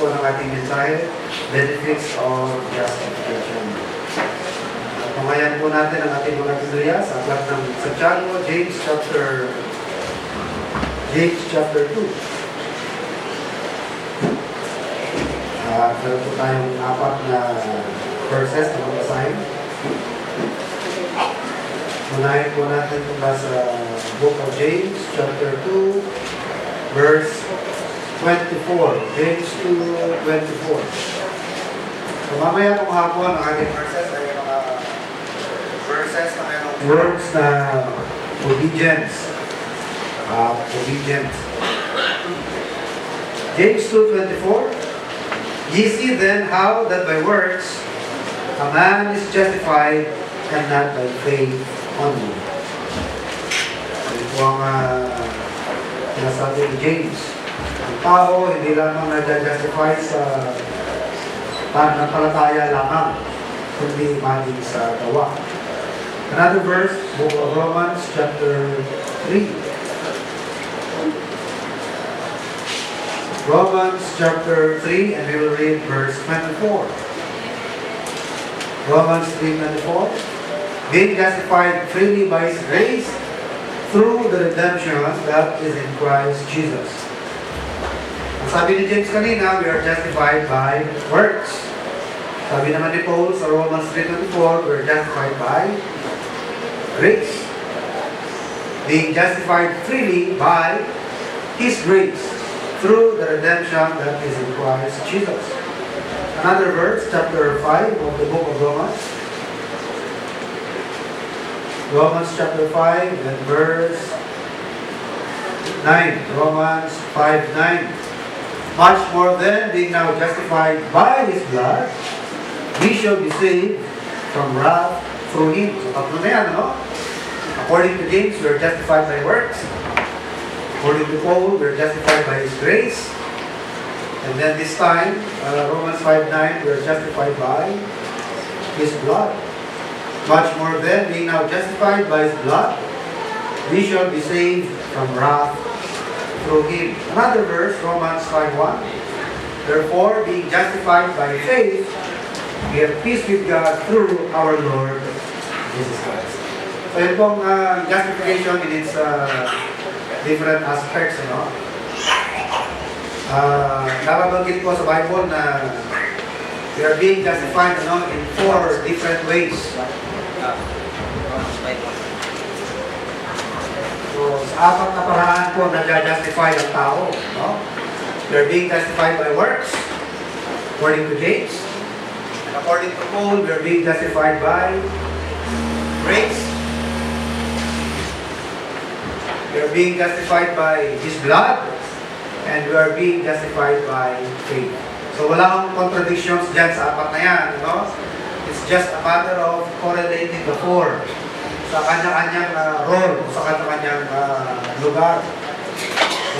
po ng ating mensahe, Benefits of Justification. Pamayan po natin ang ating mga Biblia sa aklat ng Santiago, James chapter 2. Meron po tayong 4 na verses na mabasahin. Unahin po natin mula sa Book of James, chapter 2, verse 24. James 2:24. So mamaya kung hapon, ang ating verses ay mga verses na mayroong words na obedience. Obedience. James 2:24. Ye see then how that by works a man is justified and not by faith only. Ito po ang sinasabi ni James. Ang tao hindi lamang na-justify sa pananampalataya lamang, kundi maling sa gawa. Another verse, Book of Romans, chapter 3. Romans chapter 3, and we will read verse 24. Romans 3:24. Being justified freely by His grace through the redemption that is in Christ Jesus. Ang sabi ni James kanina, we are justified by works. Sabi naman ni Paul sa Romans 3:24, we are justified by grace. Being justified freely by His grace through the redemption that is in Christ Jesus. Another verse, chapter 5 of the book of Romans. Romans chapter 5 and verse 9. Romans 5:9. Much more then, being now justified by His blood, we shall be saved from wrath through Him. So, tatlo na yan, no? According to James, we are justified by works. According to Paul, we are justified by His grace. And then this time, Romans 5:9, we are justified by His blood. Much more then, being now justified by His blood, we shall be saved from wrath through Him. Another verse, Romans 5:1. Therefore, being justified by faith, we have peace with God through our Lord Jesus Christ. So yun pong justification in its different aspects, nababanggit po sa Bible na we are being justified in 4 different ways. So, sa 4 na paraan po na-justify ang tao. We are being justified by works, according to James. And according to Paul, we are being justified by grace. We are being justified by His blood, and we are being justified by faith. So wala akong contradictions dyan sa 4 na yan, It's just a matter of correlating the 4 sa kanya-kanyang role, sa kanya-kanyang lugar.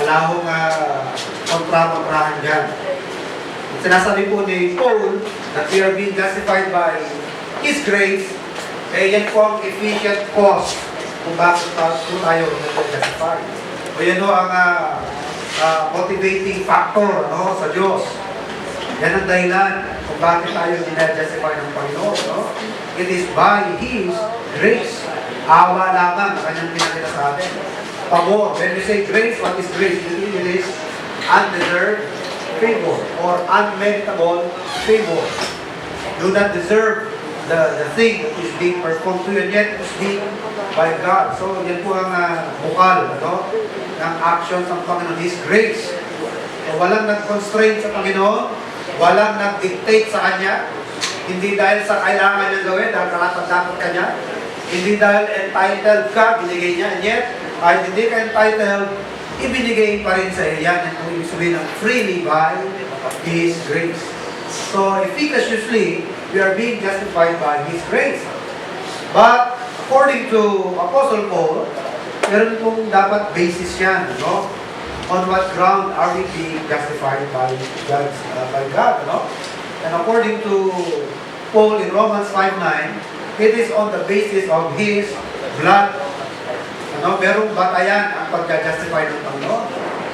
Wala akong kontra-kontrahan dyan. Sinasabi po ni Paul that we are being justified by His grace, yan po ang efficient cause kung bakit tayo nag-justify. O yan ang motivating factor sa Diyos. Yan ang dahilan kung bakit tayo dinajustify ng Panginoon. It is by His grace. Awa lamang ang kanyang pinakita sa atin. Pabor. When we say grace, what is grace? It is undeserved favor or unmeritable favor. Do not deserve the thing that is being performed to you, and yet it's being by God. So, yan po ang bukal ng actions ng Panginoon, His grace. So, walang nag-constraint sa Panginoon, walang nag-dictate sa Kanya, hindi dahil sa kailangan niyang gawin, dahil karapat-dapat ka niya, hindi dahil entitled ka, binigay niya, and yet, kahit hindi ka entitled, ibinigay pa rin sa iyo. Yan ang ibig sabihin ng freely by His grace. So, efficaciously, we are being justified by His grace. But, according to Apostle Paul, meron pong dapat basis yan, On what ground are we being justified by God, And according to Paul in Romans 5:9, it is on the basis of His blood. Merong batayan ang pagka-justify ng Panginoon.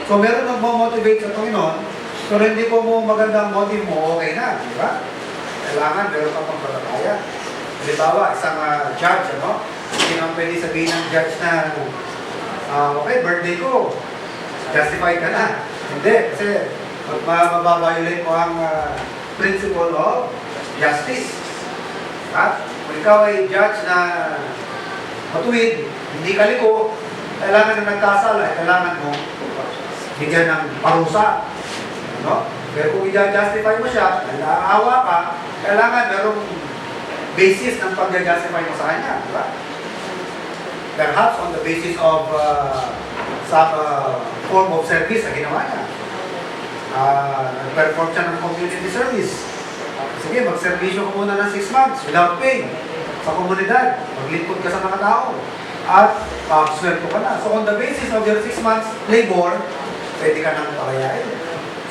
So, meron nagmo-motivate sa Panginoon So, hindi po mo magandang motive mo, okay na, di ba? Kailangan meron ka pang palataya. Halimbawa, isang judge, ano? Hindi naman pwede sabihin ng judge na, okay, birthday ko, justified ka na. Hindi, kasi mababiolate mo ang principle of justice. At kung ikaw ay judge na matuwid, hindi ka liko, kailangan na nagkasala, kailangan mo bigyan ng parusa. No? Pero kung i-justify mo siya, nag-aawa ka, kailangan merong basis ng pag-justify mo sa kanya. Diba? Perhaps on the basis of some form of service na ginawa niya. Nag-perform siya ng community service. Sige, mag-servisyo ka muna ng 6 months without pay sa komunidad. Maglingkod ka sa mga tao. At sweldo ka na. So on the basis of your 6 months labor, pwede ka nang palayain.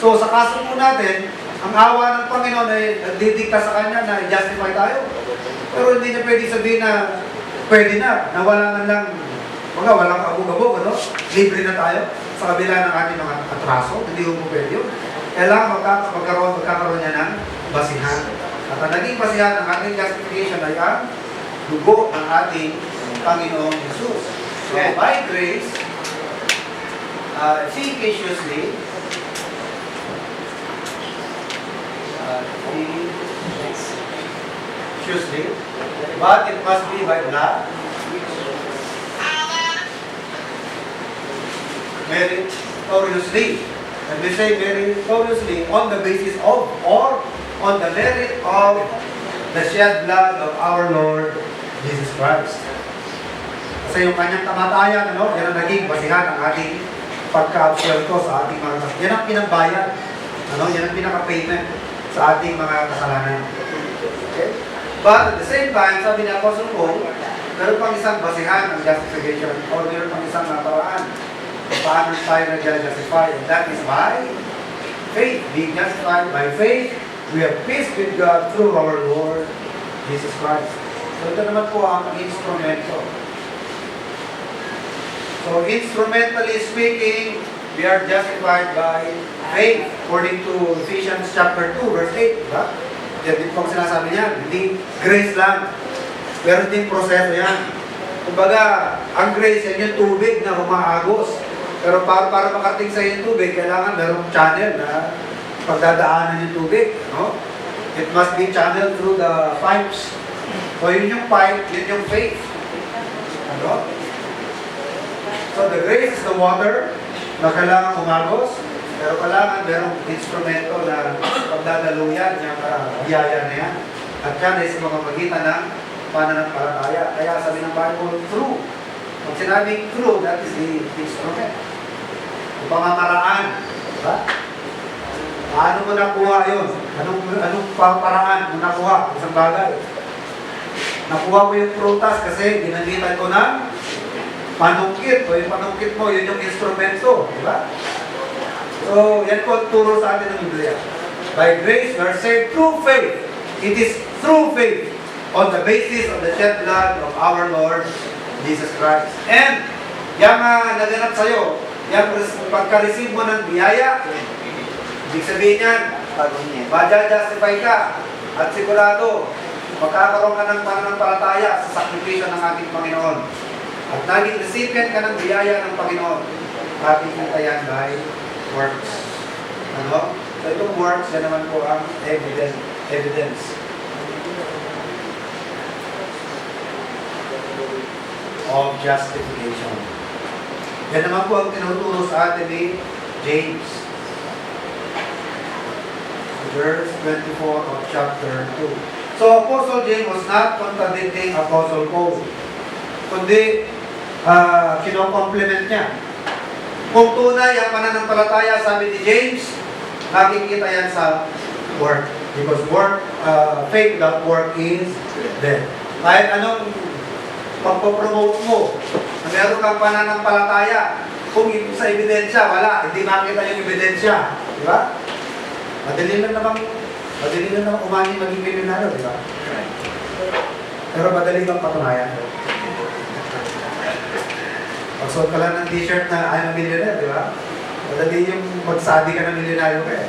So sa kaso po natin, ang awa ng Panginoon ay nagdidikta sa Kanya na i-justify tayo. Pero hindi niya pwede sabihin na pwede na wala man lang, walang kabog-abog, ano? Libre na tayo sa kabila ng ating mga atraso. Hindi po pwede yun. Kailangan magkakaroon niya ng basihan. At ang naging basihan ng ating justification ay ang dugo ng ating Panginoong Jesus. So, by grace, efficaciously, but it must be by blood, meritoriously. And we say meritoriously on the basis of or on the merit of the shed blood of our Lord Jesus Christ. Kasi yung kanyang kamatayan, ano, yan ang naging basihan ng ating pagka-absuelto sa ating mga kasalanan. Yan ang pinagbayad. Ano, yan ang pinaka-payment sa ating mga kasalanan. Okay? But at the same time, sabi ni Apostle Paul, meron pang isang basihan ng justification or meron pang isang paraan paano tayo nag-justify, and that is by faith. Being justified by faith, we have peace with God through our Lord Jesus Christ. So ito naman po ang instrumento. So instrumentally speaking, we are justified by faith according to Ephesians chapter 2 verse 8. Diba? Yan din po ang sinasabi niya. Hindi grace lang. Meron din proseso yan. Kumbaga, ang grace yan yung tubig na umaagos. Pero para makarating sa yung tubig, kailangan merong channel na pagdadaanan yung tubig. No? It must be channeled through the pipes. So yun yung pipe, yun yung faith. Ano? So the grace is the water na kailangan umagos, pero kailangan merong instrumento na pagdadaluyan yung biyaya na yan. At yan ay sa mga magitan ng pananampalataya. Kaya sabi ng Bible, through. Pag sinabing through, that is the instrument. Yung pamamaraan. Diba? Paano mo nakuha yun? Anong paraan mo nakuha? Isang bagay. Nakuha mo yung prutas kasi ginamitan ko ng panungkit. O yung panungkit mo, yun yung instrumento. Diba? So, yan po turo sa atin ng Biblia. By grace, we are saved through faith. It is through faith on the basis of the shed blood of our Lord Jesus Christ. And, yung naganap sa'yo, yung pagka-receive mo ng biyaya, ibig sabihin yan, maja-justify ka, at sigurado, magkakaroon ka ng pananampalataya sa sakripisyo ng ating Panginoon. At naging recipient ka ng biyaya ng Panginoon. Ating kita yan by works. Ano? So itong works, yan naman po ang evidence. Of justification. Yan naman po ang tinuturo sa atin ni James. Verse 24 of chapter 2. So Apostle James was not contradicting Apostle Paul, kundi kino-complement niya. Kung tunay ang pananampalataya, sabi ni James, nakikita yan sa work. Because work, faith without work is dead. Kahit anong pagpopromote mo, na meron kang pananampalataya, kung sa ebidensya, wala, hindi makita yung ebidensya. Di ba? Madali lang namang umani maging milyonaryo, di ba? Pero madali bang patunayan? Pagsuot ka lang ng t-shirt na I'm a millionaire, di ba? Madali yung magsabi ka ng milyonaryo ka eh.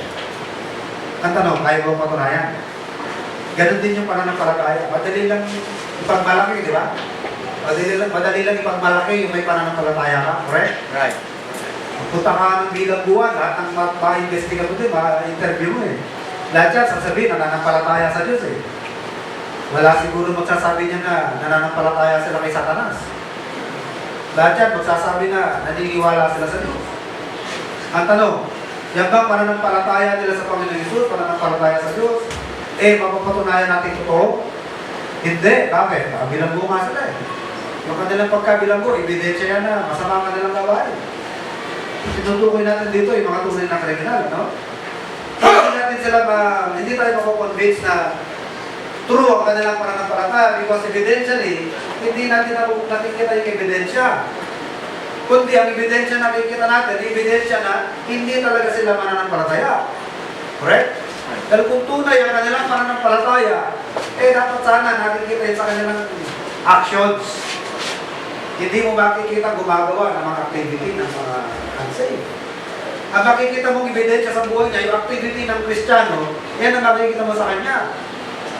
Ang tanong, kaya mo patunayan? Ganon din yung pananampalataya. Madali lang ipagmalaki, di ba? Madali lang ipagmalaki yung may pananampalataya ka. Correct? Right. Punta ka ng bilang buwan, lahat ng ma-investiga mo din, ma-interview mo eh. Lahat yan, sasabihin, nananampalataya sa Diyos eh. Wala siguro magsasabi niya na nananampalataya sila kay Satanas. Lahat yan, magsasabi na naniniwala sila sa Diyos. Ang tanong, yan bang pananampalataya nila sa Panginoon Hesus, pananampalataya sa Diyos? Eh, mapapatunayan natin totoo? Hindi. Bakit? Bilanggo nga sila eh. Yung kanilang pagkabilanggo, ebidensya yan na masama ang kanilang gawain. Tinutukoy natin dito yung mga tunay na kriminal, no? Hindi natin sila hindi tayo mako-convince na true ang kanilang pananampalataya because evidentially, hindi natin nakikita yung ebidensya. Kundi ang ebidensya na nakikita natin, ebidensya na hindi talaga sila mananampalataya. Correct? Dahil kung tunay ang kanilang pananampalataya, eh dapat sana nakikita yun sa kanilang actions. Hindi mo makikita gumagawa ng mga activity ng mga unsaved. Ang makikita mong ebidensya sa buhay niya, yung activity ng Kristiyano, yan ang makikita mo sa kanya.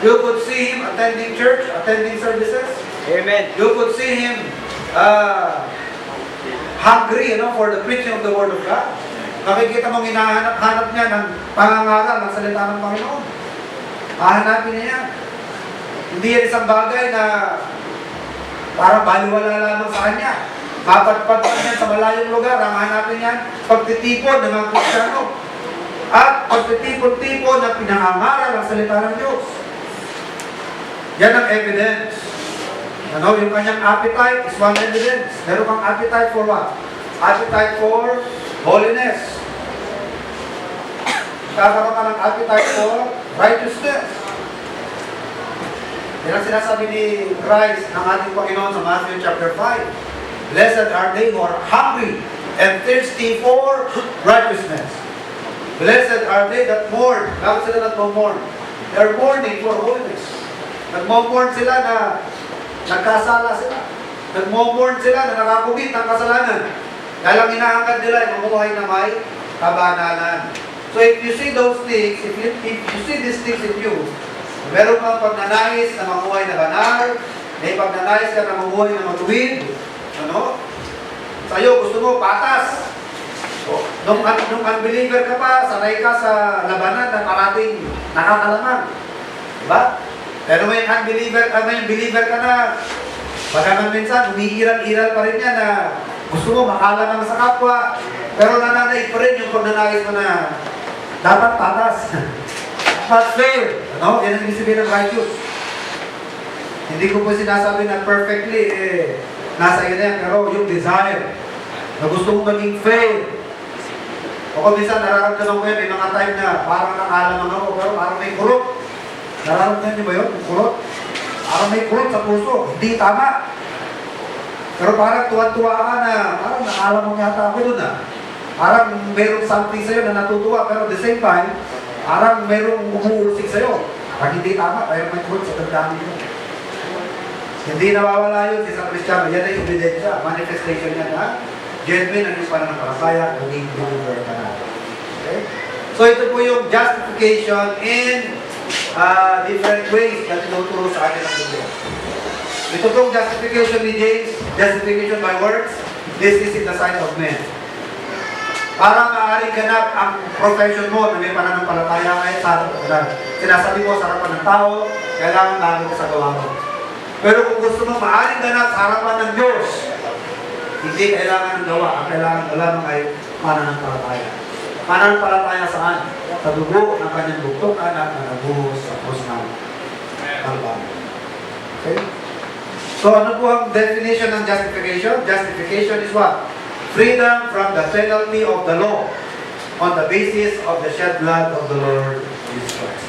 You could see him attending church, attending services. Amen. You could see him hungry, for the preaching of the Word of God. Makikita mong hinahanap-hanap niya ng pangangaral ng salita ng Panginoon. Hahanapin niya yan. Hindi yan isang bagay na parang baliwala lamang sa kanya. Mapatpat niya sa malayong lugar, ang hanapin niyan, pagtitipon ng mga Kristiyano. At pagtitipon-tipon na pinangangaral ng salita ng Diyos. Yan ang evidence. Yung kanyang appetite is one evidence. Meron kang appetite for what? Appetite for holiness. Kakaroon ka ng appetite for righteousness. Yan ang sinasabi ni Christ ng ating Panginoon sa Matthew chapter 5. Blessed are they who are hungry and thirsty for righteousness. Blessed are they that mourn. Bakit sila nagmo-mourn? They are mourning for holiness. Nagmo-mourn sila na nagkasala sila. Nagmo-mourn sila na nakakumit ng kasalanan. Dahil ang inaangkat nila ay mamuhay na may kabanalan. So if you see those things, if you see these things in you, meron kang pagnanais na mamuhay na banal, may pagnanais ka na mamuhay na matuwid, sa'yo gusto mo patas. Nung unbeliever ka pa, sanay ka sa labanan na parating nakakalamang. Diba? Pero may believer ka na, bagaman minsan, umiiral-iral pa rin yan na gusto mo makalamang sa kapwa, pero nananaig pa rin yung pagnanais mo na dapat patas. Not fair. Yan ang ibig sabihin ng righteous. Hindi ko po sinasabi na perfectly, nasa iyo na yan, pero yung desire, na gusto mong maging fair. O kung minsan nararamdaman ko yan, may mga time na parang nakalamang ako, pero parang may kurot. Nararamdaman niyo ba yun? Kurot? Parang may kurot sa puso. Hindi tama. Pero parang tuwa-tuwa ka na, parang nakalamang yata ako dun Parang mayroong something sa'yo na natutuwa, pero at the same time, parang mayroong umuusig sa'yo. Parang hindi tama, kaya may kurot sa damdamin mo. Hindi nawawala yun sa isang Kristiyano. Yan ay ebidensya, manifestation niya na genuine ang iyong pananampalataya, naging believer ka na. Okay? So ito po yung justification in different ways na tinuturo sa atin ng Biblia. Ito pong justification ni James, justification by works, this is in the sight of men. Para maaaring ganap ang profession mo na may pananampalataya kahit sa sinasabi mo sa harapan ng tao, kailangan lagi ka sa gawa mo. Pero kung gusto mo maaaring ganap sa harapan ng Diyos, hindi kailangan ng gawa. Ang kailangan lamang ay pananampalataya. Pananampalataya saan? Sa dugo ng kanyang buktukan at nanabuhos sa krus ng Kalbaryo. Okay? So ano po ang definition ng justification? Justification is what? Freedom from the penalty of the law on the basis of the shed blood of the Lord Jesus Christ.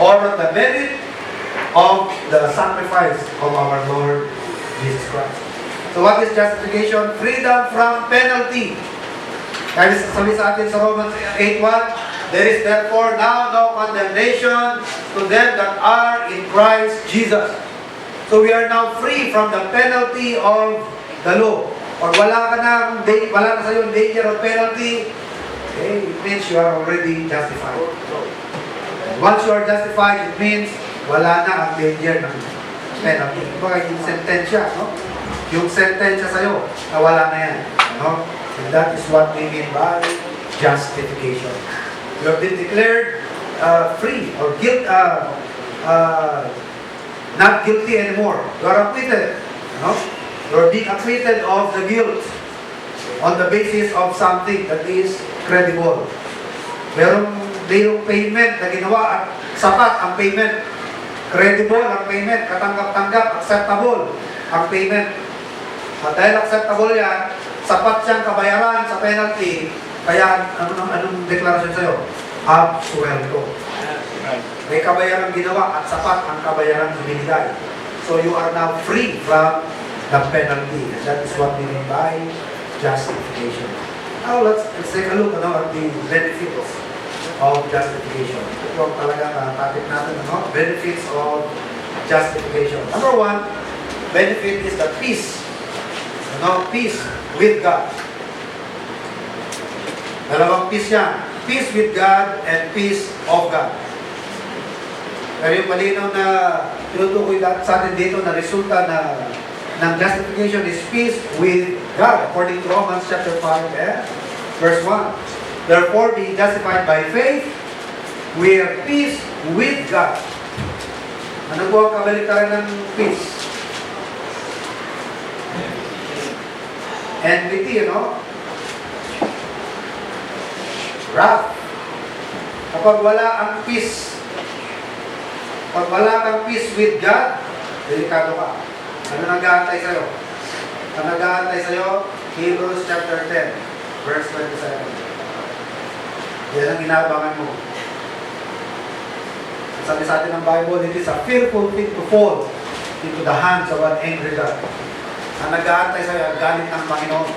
Or on the merit of the sacrifice of our Lord Jesus Christ. So what is justification? Freedom from penalty. Kaya sabi sa atin sa Romans 8:1, there is therefore now no condemnation to them that are in Christ Jesus. So we are now free from the penalty of the law. Or wala na sa iyo danger of penalty, okay, it means you are already justified. Once you are justified, it means wala na ang danger ng penalty. Baka yung sentensya, no? Yung sentensya sa'yo, nawala na yan. No? And that is what we mean by justification. You have been declared free or not guilty anymore. You are acquitted. No? You are being acquitted of the guilt on the basis of something that is credible. Merong payment na ginawa at sapat ang payment. Credible ang payment, katanggap-tanggap, acceptable ang payment. At dahil acceptable yan, sapat siyang kabayaran sa penalty, kaya anong deklarasyon sa'yo? Absuelto. May kabayaran ginawa at sapat ang kabayaran binigay. So you are now free from the penalty. And that is what we mean by justification. Now let's take a look at the benefits of justification. Ito ang talaga topic natin, benefits of justification. Number one, benefit is the peace. Peace with God. Dalawang peace yan. Peace with God and peace of God. Pero yung malinaw na tinutukoy sa atin dito na resulta ng justification is peace with God. According to Romans chapter 5 verse 1. Therefore, being justified by faith, we have peace with God. Ano po ang kabaliktaran ng peace? Enmity, wrath. Kapag wala ang peace, pag wala kang peace with God, delikado ka. Ano nag-aantay sa'yo? Ang nag-aantay sa'yo, Hebrews chapter 10, verse 27. Yan ang inaabangan mo. Sabi sa atin ng Bible, it is a fearful thing to fall into the hands of an angry God. Ang nag-aantay sa'yo, ang galit ng Panginoon.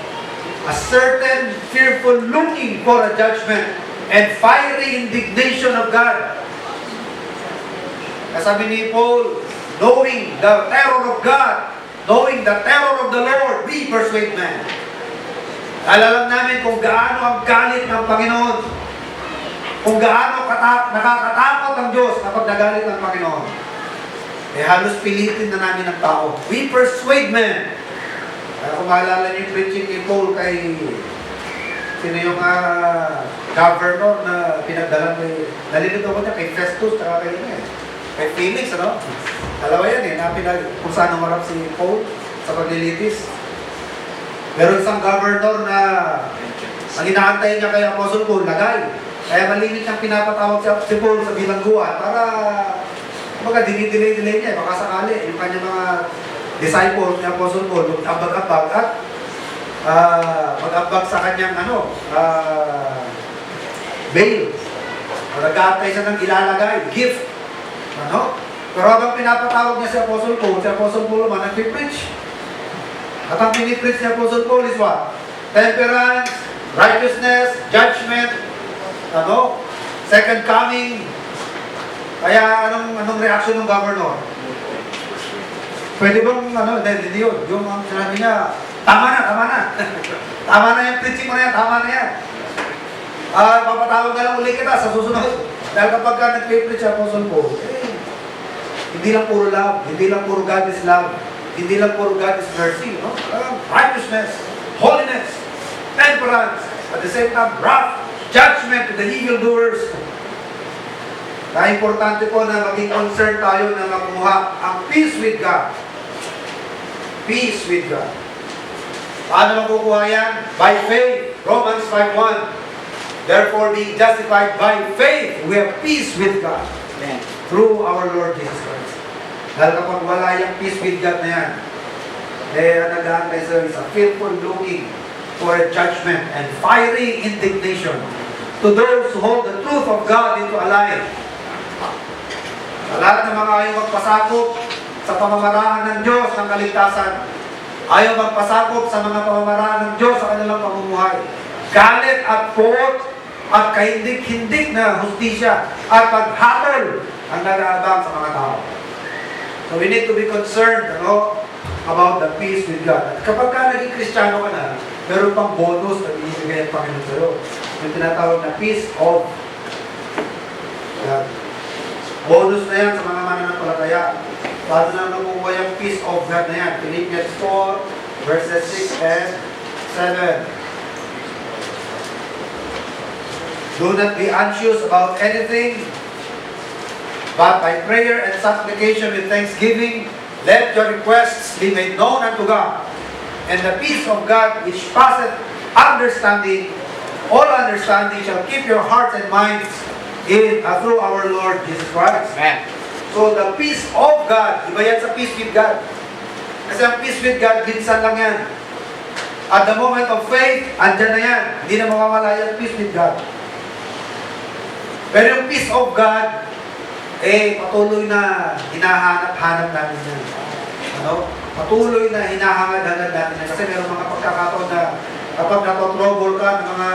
A certain fearful looking for a judgment and fiery indignation of God. Kasabi ni Paul, knowing the terror of God, knowing the terror of the Lord, we persuade men. Alam namin kung gaano ang galit ng Panginoon. Kung gaano nakakatakot ang Diyos kapag nagalit ng Panginoon. Halos pilitin na namin ang tao. We persuade men. Kung maalala niyo yung preaching ni Paul kay sino yung governor na pinagdalan nalilito ko niya kay Festus at kay Felix, Dalawa yan kung saan umarap si Paul sa paglilitis. Meron isang governor na ang inaantay niya kay Apostle Paul, lagay. Kaya malimit niyang pinapatawag si Paul sa bilangguan para dinidelay niya, baka sakali yung kanyang mga disciple ni Apostle Paul mag-ambag-ambag at mag-ambag sa kanyang bail. Nag-aantay siya ng ilalagay, gift. Pero habang pinapatawag niya si Apostle Paul naman nag-preach. At ang pinipreach ni Apostle Paul is what? Temperance, righteousness, judgment, second coming. Kaya anong reaction ng governor? Pwede bang, hindi yun. Yung sinabi niya, tama na. Tama na yung preaching mo na yan, tama na yan. Papatawag na lang uli kita sa susunod. Dahil kapag ka nag-preach Apostle Paul, hindi lang puro love, hindi lang puro God is love, hindi lang puro God is mercy, righteousness, holiness, temperance, at the same time, wrath, judgment to the evildoers. Kaya importante po na maging concerned tayo na makuha ang peace with God. Peace with God. Paano makukuha yan? By faith. Romans 5:1. Therefore, being justified by faith, we have peace with God. Amen. Through our Lord Jesus Christ. Dahil kapag wala yung peace with God na yan, ang nag-aantay sa is a fearful looking for a judgment and fiery indignation to those who hold the truth of God into a lie. Sa lahat ng mga ayaw magpasakop sa pamamaraan ng Diyos ng kaligtasan, ayaw magpasakop sa mga pamamaraan ng Diyos sa kanilang pamumuhay. Galit at puot at kahindik-hindik na hustisya at paghatol ang nag-aabang sa mga tao. So we need to be concerned about the peace with God. At kapag ka naging Kristiyano ka na, meron pang bonus na binibigay ang Panginoon sa'yo. Yung tinatawag na peace of God. Bonus na yan sa mga mananampalataya. Paano na nakukuha yung peace of God na yan? Philippians 4, verses 6 and 7. Do not be anxious about anything, but by prayer and supplication with thanksgiving, let your requests be made known unto God. And the peace of God, which passeth understanding, all understanding, shall keep your hearts and minds through our Lord Jesus Christ. Amen. So the peace of God, iba yan sa peace with God. Kasi ang peace with God, minsan lang yan. At the moment of faith, andyan na yan. Hindi na mawawala yung peace with God. Pero yung peace of God, patuloy na hinahanap-hanap natin yan. Ano? Patuloy na hinahangad-hangad natin yan. Kasi meron mga pagkakataon na kapag natotrouble ka ng mga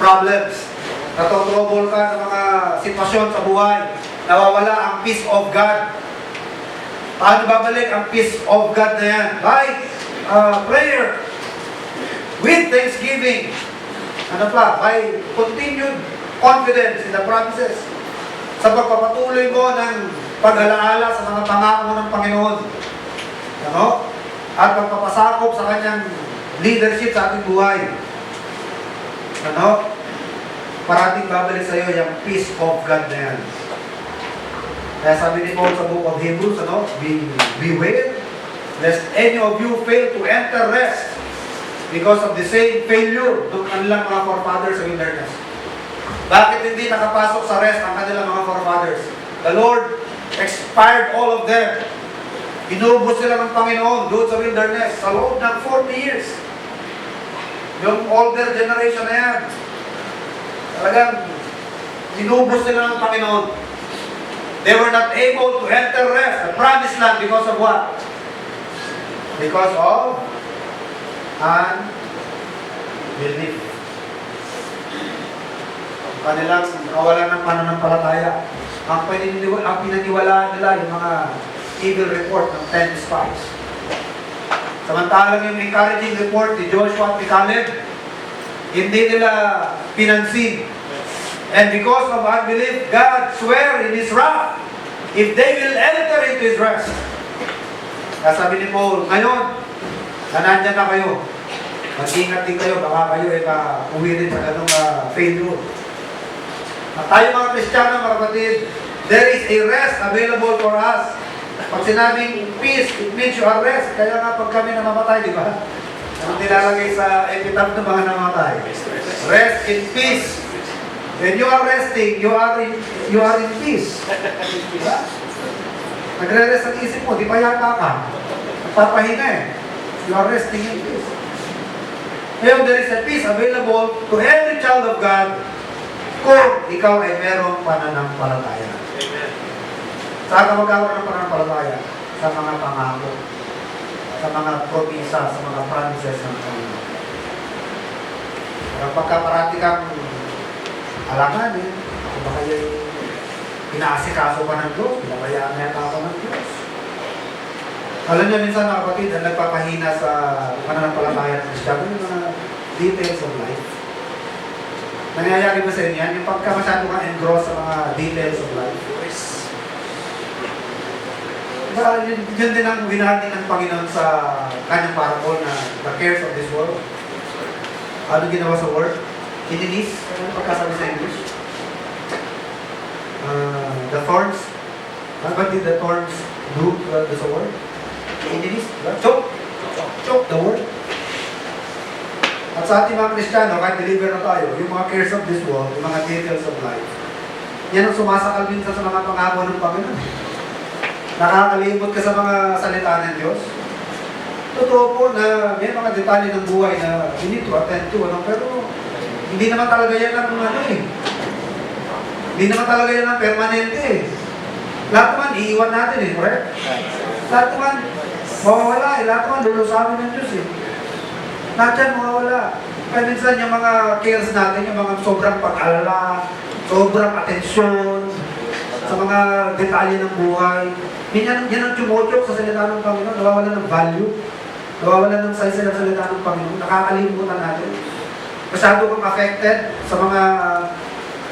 problems, natotrouble ka ng mga sitwasyon sa buhay, nawawala ang peace of God. Paano babalik ang peace of God na yan? By prayer, with thanksgiving, by continued confidence in the promises, sa pagpapatuloy mo ng pag-alaala sa mga pangako ng Panginoon, at pagpapasakop sa kanyang leadership sa ating buhay, parating babalik sa iyo yung peace of God na yan. Kaya sabi ni Paul sa book of Hebrews, beware lest any of you fail to enter rest because of the same failure ng kanilang mga forefathers sa wilderness. Bakit hindi nakapasok sa rest ang kanilang mga forefathers? The Lord expired all of them. Inubos sila ng Panginoon doon sa wilderness sa loob ng 40 years. Yung older generation na yan, talagang inubos sila ng Panginoon. They were not able to enter rest, the promised land, because of what? Because of unbelief. Kanilang kawalan ng pananampalataya. Ang pinaniwalaan nila yung mga evil report ng 10 spies. Samantalang yung encouraging report ni Joshua at ni Caleb, hindi nila pinansin. And because of unbelief, God swear in His wrath, if they will enter into His rest. Kaya sabi ni Paul, ngayon, na nandyan na kayo, mag-ingat din kayo, baka kayo uwi rin sa ganong failure. At tayo mga Kristiyano, mga kapatid, there is a rest available for us. Pag sinabing peace, it means you are rest. Kaya nga pag kami namamatay, di ba? Anong nilalagay sa epitaph ng mga namatay? Rest in peace. When you are resting, you are in peace. Diba? Nagre-rest ang isip mo, di pa yata ka. Nagpapahinga You are resting in peace. Ngayon, there is a peace available to every child of God kung ikaw ay merong pananampalataya. Amen. Saan ka magkakaroon ng pananampalataya? Sa mga pangako, sa mga promisa, sa mga promises ng Panginoon. Kapag parati kang alangan ako ba kayo'y inaasikaso pa ng Diyos, pinabayaan na yata ako ng Diyos. Alam niyo, minsan mga kapatid, ang nagpapahina sa pananampalataya ng Kristiyano, yung mga details of life. Nangyayari ba sa inyo yan? Yung pagka masyado kang engross sa mga details of life. Yun din ang winarning ng Panginoon sa kanyang parable na the cares of this world. Ano ginawa sa word? Ininis? Ano pagkasabi sa English? The thorns. What did the thorns do to the word? Ininis? Choke. Choke the word. At sa ating mga Kristiyano, kahit deliver na tayo, yung mga cares of this world, yung mga details of life, yan ang sumasakal minsan sa mga pangako ng Panginoon. Nakakalimot ka sa mga salita ng Diyos. Totoo po na may mga detalye ng buhay na you need to attend to, pero hindi naman talaga yan ang Hindi naman talaga yan ang permanente Lahat naman, iiwan natin correct? Lahat naman, mawawala lahat naman, lulusamin ng Diyos Lahat yan, mawawala. Kaya minsan yung mga cares natin, yung mga sobrang pag-alala, sobrang atensyon, sa mga detalye ng buhay, yan ang tumutok sa salita ng Panginoon, nawawala ng value, nawawala ng size ng salita ng Panginoon, nakakalimutan natin. Masyado kang affected sa mga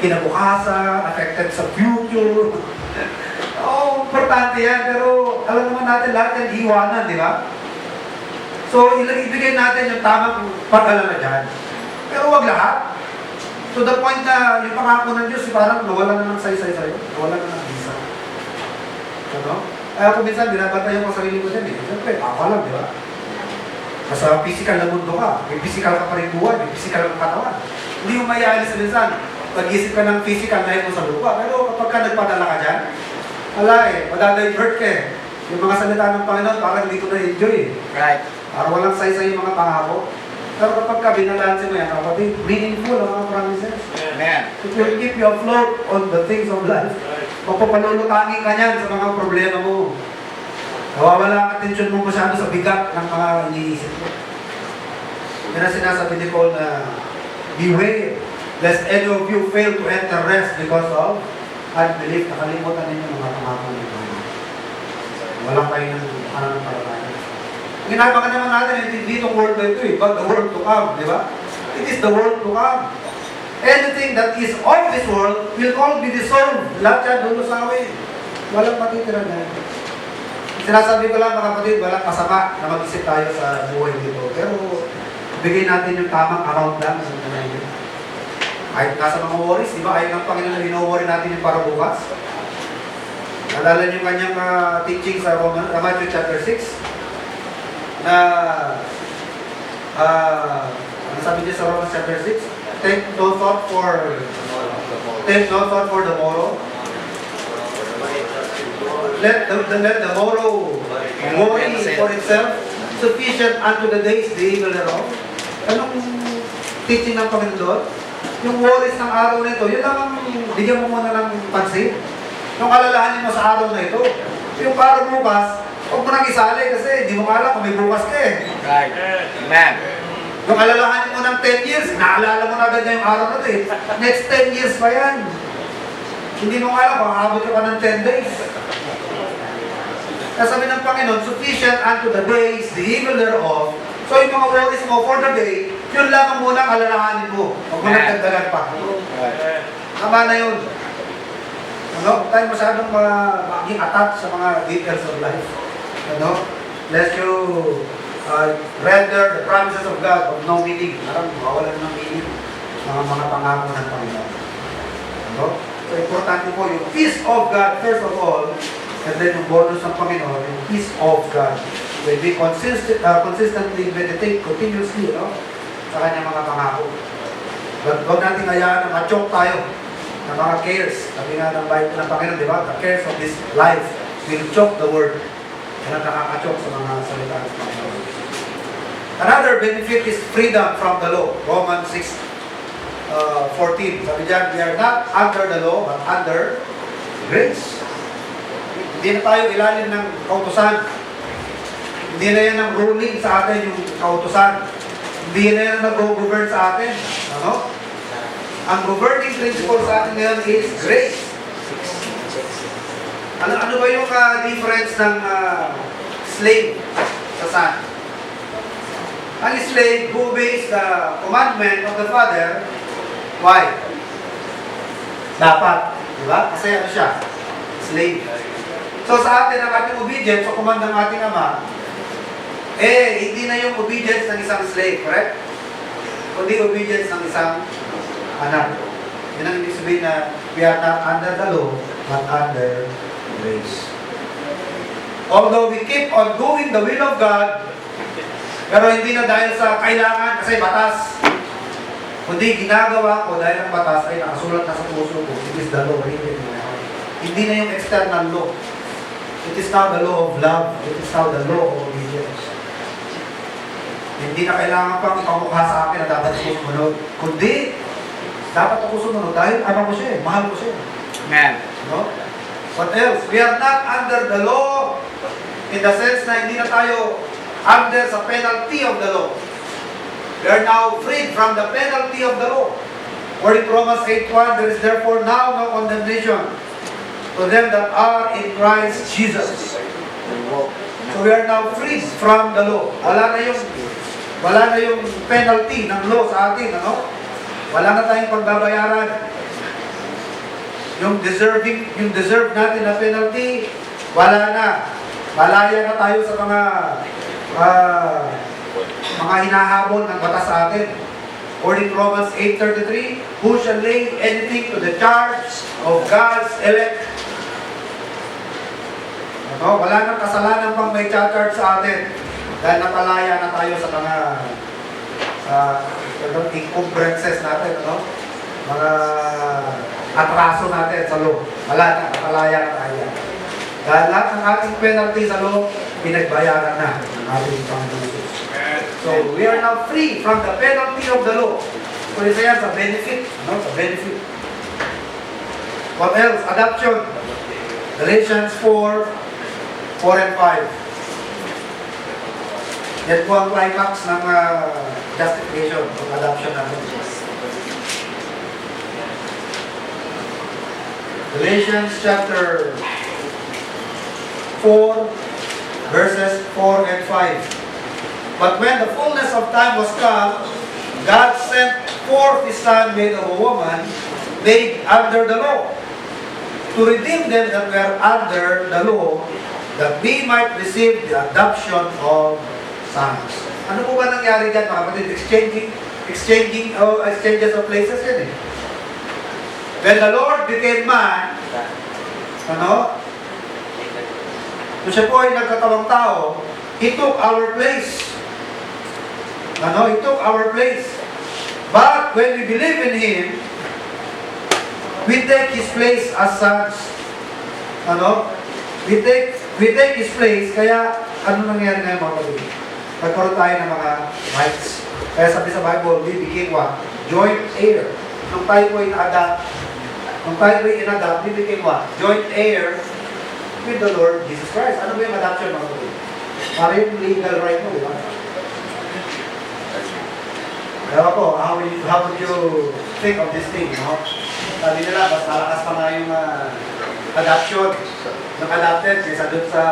kinabukasan, affected sa future, importante yan, pero alam naman natin lahat yan iwanan, di ba? So, ibigay natin yung tamang pag-alala dyan. Pero wag lahat. To the point na yung pangako ng Diyos, parang nawala na ng saysay sa'yo. Nawala na ng visa. Ano? Kaya kung minsan, binabantayan ko sarili ko dyan eh. Siyempre, ako lang, di ba? Nasa physical na mundo ka. May physical ka pa rin buwan. May physical ka katawan. Hindi mo mayayalis minsan. Pag-isip ka ng physical na mo sa lupa. Pero kapag ka nagpadala ka dyan, wala eh. Madadivert ka eh. Yung mga salita ng Panginoon, parang hindi ko na-enjoy eh. Right. Para walang saysay yung mga pangako. Pero kapag ka binalansin mo yan, kapatid, meaningful ang mga promises. Amen. It will keep you afloat on the things of life. Magpapalulutangin ka niyan sa mga problema mo. Nawawala ang atensyon mo masyado sa bigat ng mga iniisip mo. Yan ang sinasabi ni Paul na, beware, lest any of you fail to enter rest because of unbelief. Nakalimutan ninyo mga pangako ng Panginoon. Walang kayo ng pananampalataya. Ginagawa naman natin, hindi itong world na ito eh, but the world to come, di ba? It is the world to come. Anything that is of this world will all be dissolved. Lahat yan dulo sa awin. Walang matitira na. Sinasabi ko lang mga kapatid, walang masama na mag-isip tayo sa buhay dito. Pero bigay natin yung tamang amount lang sa mga kahit nasa mga worries, di ba? Ayaw ng Panginoon na ino-worry natin yung para bukas. Nalala niyo kanyang teaching sa Matthew chapter 6 na ano sabi niya sa Romans chapter 6? Take no thought for the morrow. Let the morrow worry for itself. Sufficient unto the days the evil thereof. Anong teaching ng Panginoon? Yung worries ng araw na ito, yun lang ang bigyan mo muna ng pansin. Yung alalahanin mo sa araw na ito. Yung para bukas, huwag mo nang isali kasi hindi mo alam kung may bukas ka eh. Right. Amen. Yung alalahanin mo ng 10 years, naalala mo na agad na yung araw na ito eh. Next 10 years pa yan. Hindi mo alam kung abot ka pa ng 10 days. Sabi ng Panginoon, sufficient unto the days, the evil thereof. So yung mga worries mo for the day, yun lang ang munang alalahanin mo. Huwag mo nang dagdagan pa. Tama na yun. Ano? Tayo masyadong maging attached sa mga details of life. Ano? Lest you render the promises of God of no meaning. Parang mawalan ng meaning mga pangako ng Panginoon. Ano? So, importante po yung peace of God, first of all, and then yung bonus ng Panginoon, yung peace of God. When we consistently meditate continuously, no? Sa kanyang mga pangako. Huwag natin hayaan na ma-choke tayo ng mga cares. Sabi nga ng Bible ng Panginoon, di ba? The cares of this life will choke the word. Yan ang nakaka-choke sa mga salita ng Panginoon. Another benefit is freedom from the law. Romans 6:14. Sabi dyan, we are not under the law, but under grace. Hindi na tayo ilalim ng kautusan. Hindi na yan ang ruling sa atin yung kautusan. Hindi na yan ang nag-govern sa atin. Ano? Ang governing principle sa atin ngayon is grace. Ano ba yung difference ng slave sa son? Ang slave who obeys the commandment of the father, why? Dapat. Diba? Kasi ano siya? Slave. So sa atin, ang ating obedience sa command ng ating ama, hindi na yung obedience ng isang slave, correct? Kundi obedience ng isang anak. Yan ang ibig sabihin na we are not under the law, but under grace. Although we keep on doing the will of God, pero hindi na dahil sa kailangan, kasi batas. Kundi ginagawa ko dahil ang batas ay nakasulat na sa puso ko. It is the law, hindi na yung external law. It is now the law of love. It is now the law of obedience. Hindi na kailangan pang ipamukha sa akin na dapat ako sumunod. Kundi, dapat ako sumunod dahil ama ko siya, mahal ko siya. Amen. No? What else? We are not under the law in the sense na hindi na tayo under sa penalty of the law. We are now freed from the penalty of the law. For in Romans 8:1, there is therefore now no condemnation to them that are in Christ Jesus. So we are now free from the law. Wala na yung penalty ng law sa atin, ano? Wala na tayong pagbabayaran. Yung deserve natin na penalty, Wala na. Malaya na tayo sa mga hinahabol ng batas sa atin. According to Romans 8:33, who shall lay anything to the charge of God's elect? Wala nang kasalanan pang may charge sa atin. Dahil napalaya na tayo sa mga encumbrances natin, mga atraso natin sa law. Wala na, napalaya na tayo. Dahil lahat ng ating penalty sa law, pinagbayaran na ng ating Panginoon. So, we are now free from the penalty of the law. So, isa yan sa benefit. Sa benefit. What else? Adoption. Galatians 4 and 5. Yan po ang climax ng justification, ng adoption natin. Galatians chapter 4, verses 4 and 5. But when the fullness of time was come, God sent forth His Son, made of a woman, made under the law, to redeem them that were under the law, that we might receive the adoption of sons. Ano po ba nangyari dyan, mga kapatid? Exchanges of places yan eh. When the Lord became man, kung siya po ay nagkatawang tao, He took our place. He took our place. But when we believe in Him, we take His place as sons. We take His place, kaya ano nangyari ngayon mga kapatid? Nagkaroon tayo ng mga rights. Kaya sabi sa Bible, we became what? Joint heir. Nung tayo po in-adapt, we became what? Joint heir with the Lord Jesus Christ. Ano ba yung adoption mga kapatid? Para yung legal right mo, di ba? Kaya po, how would you think of this thing, Sabi nila, mas malakas pa nga yung adoption ng adopted kaysa dun sa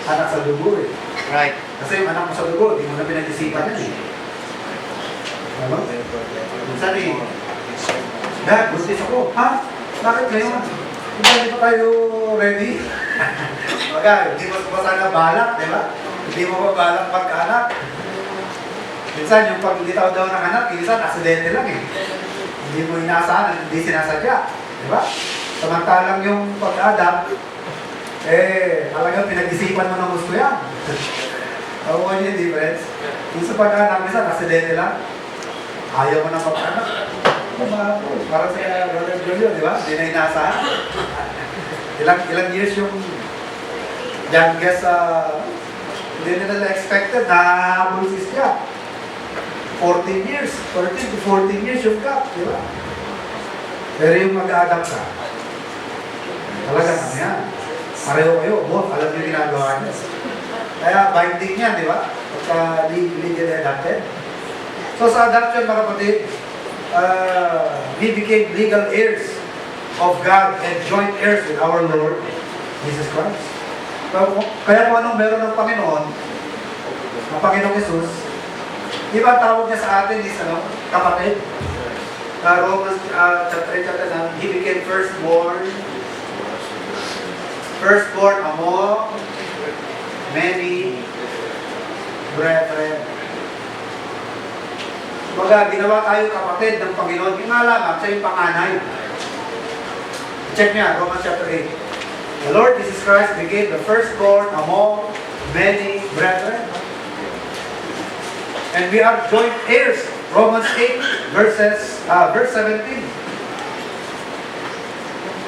anak sa dugo eh. Right. Kasi yung anak mo sa dugo, di mo na pinag-isipan yun eh. Minsan eh, Dad, buntis ako. Ha? Bakit ngayon? Hindi pa tayo ready? Hindi mo pa sana balak, di ba? Hindi mo pa balak pagka-anak. Minsan, yung paglitaw daw ng anak, minsan, aksidente lang eh. Hindi mo inaasahan, hindi sinasadya. Di ba? Samantalang yung pag-adapt, talagang pinag-isipan mo ng gusto yan. Tawa niyo yung difference? Yung sa pag-anak, minsan, aksidente lang. Ayaw mo ng pag-anak. Parang sa Brother Julio, di ba? Hindi na inaasahan. Ilang years yung youngest, hindi nila expected na bulsis ka. 14 years, 13 to 14 years yung gap, di ba? Pero yung mag-a-adapt ka, talagang yan. Pareho kayo, alam niyo ginagawa niya. Kaya binding yan, di ba? Pagka legally adopted. So sa adoption, mga kapatid, we became legal heirs of God and joint heirs with our Lord Jesus Christ. Kaya kung anong meron ng Panginoon, ang Panginoong Jesus, di ba tawag niya sa atin is kapatid? Romans chapter 8, chapter 9, He became firstborn among many brethren. Baga, ginawa tayo kapatid ng Panginoon. Yung nga lamang, siya yung panganay. Check niya, Romans chapter 8. The Lord Jesus Christ became the firstborn among many brethren. And we are joint heirs. Romans 8, verse 17.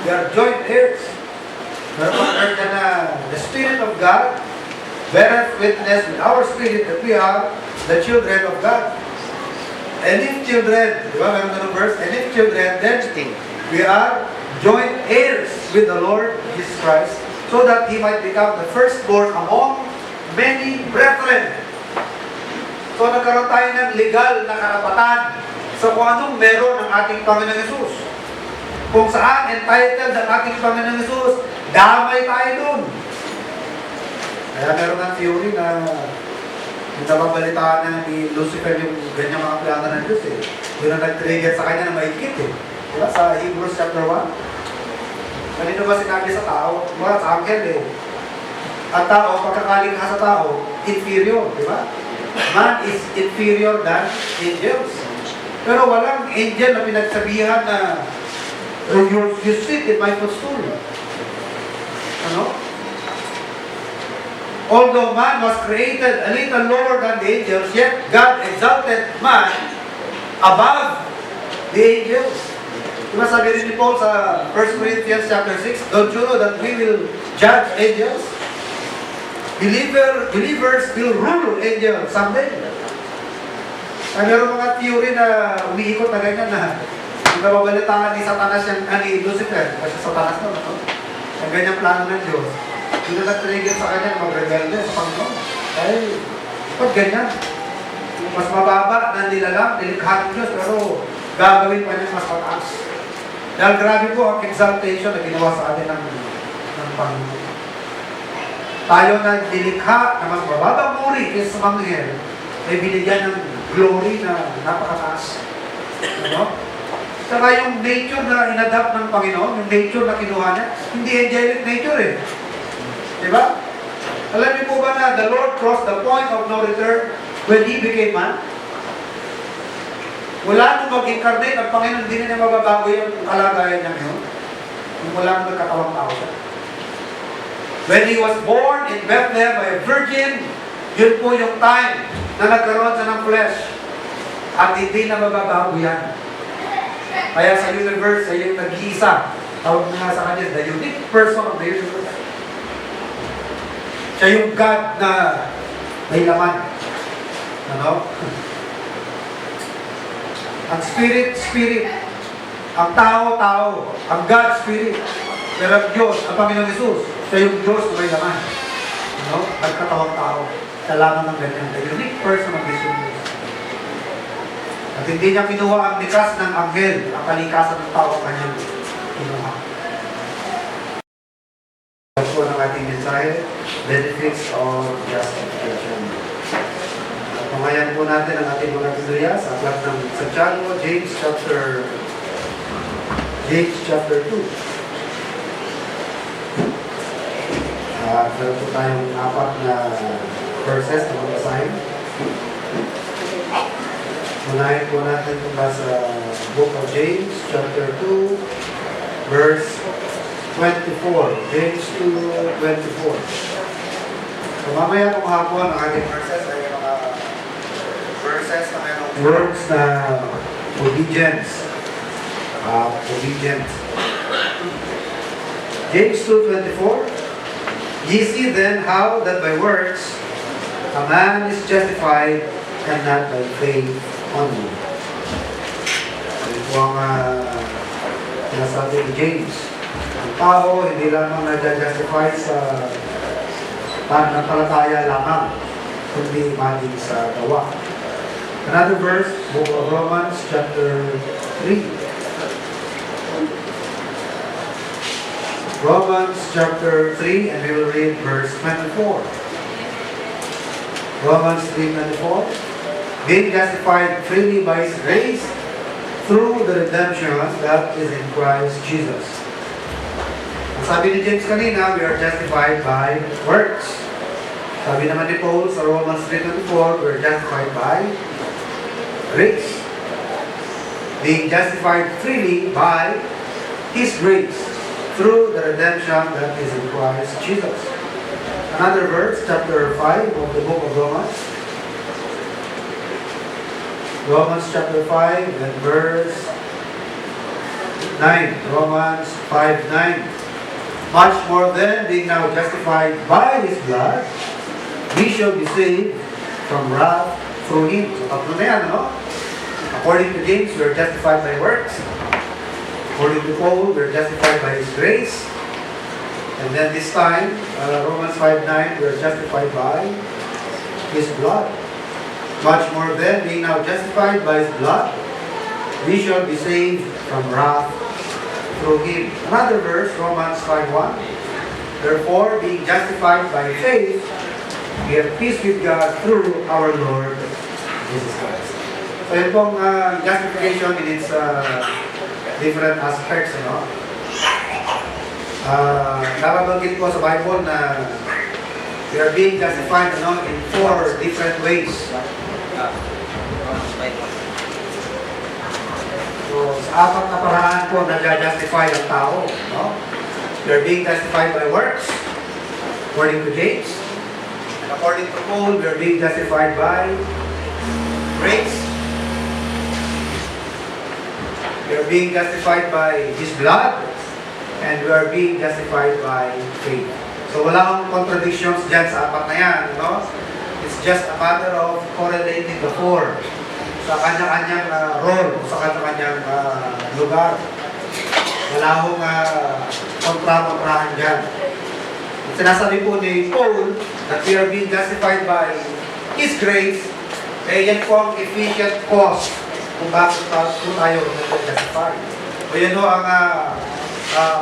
We are joint heirs. The Spirit of God beareth witness with our spirit that we are the children of God. And if children, di ba, meron na ng verse, and if children, then we are joint heirs with the Lord Jesus Christ, so that He might become the firstborn among many brethren. So nagkaroon tayo ng legal na karapatan sa kung anong meron ng ating Panginoon Jesus. Kung saan entitled ang ating Panginoon Jesus, damay tayo dun. Kaya meron ng theory na nababalitaan na ni Lucifer yung ganyang mga plano ng Diyos eh. Yun ang nag-trigger sa kanya na maikit eh. Diba? Sa Hebrews chapter 1. Kanino ba sinabi sa tao? Mga sa angel eh. At tao, pagkakalikha sa tao, inferior, di ba? Man is inferior than angels. Pero walang angel na pinagsabihan na you sit in my footstool. Ano? Although man was created a little lower than the angels, yet God exalted man above the angels. Diba sabi rin ni Paul sa 1 Corinthians chapter 6, don't you know that we will judge angels? Believers will rule angels someday. Ay, meron mga theory na umiikot na ganyan na nababalitaan ni Satanas yung, ni Lucifer, kasi Satanas no? Ang ganyang plano ng Diyos. Hindi na nag-trigger sa kanya na mag-rebelde sa Panginoon. Ay, ba't ganyan? Mas mababa na nilalang, nilikha ng Diyos, pero gagawin pa niya mas mataas. Dahil grabe po ang exaltation na ginawa sa atin ng Panginoon. Tayo na nilikha na mas mababang muri kaysa sa mga anghel, ay binigyan ng glory na napakataas. Ano? Saka yung nature na inadapt ng Panginoon, yung nature na kinuha niya, hindi angelic nature eh. Diba? Alam niyo po ba na the Lord crossed the point of no return when He became man? Wala nung mag-incarnate ang Panginoon, hindi na niya mababago yung kalagayan niya ngayon. Yung wala nung nagkatawang tao siya. When He was born in Bethlehem by a virgin, yun po yung time na nagkaroon siya ng flesh. At hindi na mababago yan. Kaya sa universe, sa yung nag-iisa, tawag nga sa kanya, the unique person of the universe. Siya yung God na may laman. Ano? Ang spirit, spirit. Ang tao, tao. Ang God, spirit. Pero ang Diyos, ang Panginoon Jesus, siya yung Diyos na may laman. Ano? Nagkatawang tao. Siya lamang ng ganyan. The unique person of this universe. At hindi niya kinuha ang likas ng anghel, ang kalikasan ng tao ang kanyang kinuha. Ito po ng ating mensahe, benefits of justification. At pamayan po natin ang ating mga Biblia sa aklat ng Santiago, James chapter 2. At meron po tayong 4 na verses na magbasahin. Unahin po natin mula sa Book of James, chapter 2, verse 24. James 2:24. So mamaya kung hapon, ang ating verses ay mga verses na mayroong words na obedience. Obedience. James 2:24. Ye see then how that by works a man is justified and not by faith only. Ito po ang sinasabi ni James. Ang tao hindi lamang na-justify sa pananampalataya lamang, kundi maging sa gawa. Another verse, Book of Romans, chapter 3. Romans chapter 3, and we will read verse 24. Romans 3:24. Being justified freely by His grace through the redemption that is in Christ Jesus. Ang sabi ni James kanina, we are justified by works. Sabi naman ni Paul sa Romans 3:24, we are justified by grace. Being justified freely by His grace through the redemption that is in Christ Jesus. Another verse, chapter 5 of the book of Romans. Romans chapter 5 and verse 9. Romans 5:9. Much more then, being now justified by His blood, we shall be saved from wrath through Him. So, tatlo na yan, no? According to James, we are justified by works. According to Paul, we are justified by His grace. And then this time, Romans 5:9, we are justified by His blood. Much more then, being now justified by His blood, we shall be saved from wrath through Him. Another verse, Romans 5:1. Therefore, being justified by faith, we have peace with God through our Lord Jesus Christ. So yun pong justification in its different aspects, Nababanggit ko sa Bible na we are being justified in 4 different ways. So, sa 4 na paraan po nag-justify ang tao. No? We are being justified by works, according to James. And according to Paul, we are being justified by grace. We are being justified by His blood. And we are being justified by faith. So wala akong contradictions dyan sa 4 na yan. No? It's just a matter of correlating the 4 sa kanya-kanyang role, sa kanya-kanyang lugar. Wala akong kontra-kontrahan dyan. Sinasabi po ni Paul that we are being justified by His grace, yan po ang efficient cause kung bakit po tayo nag-justify. O yan po ang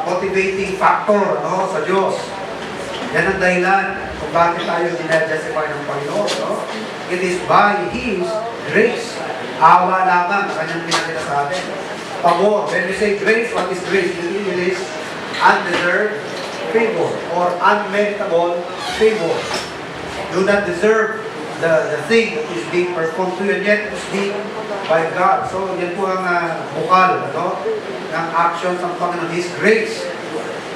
motivating factor sa Diyos. Yan ang dahilan kung bakit tayo dinajustify ng Panginoon. No? It is by His grace. Awa lamang ang kanyang pinakita sa atin. Pabor. When we say grace, what is grace? It is undeserved favor or unmeritable favor. Do not deserve the thing that is being performed to you, and yet it is being by God. So, yan po ang bukal ng actions ng Panginoon, His grace.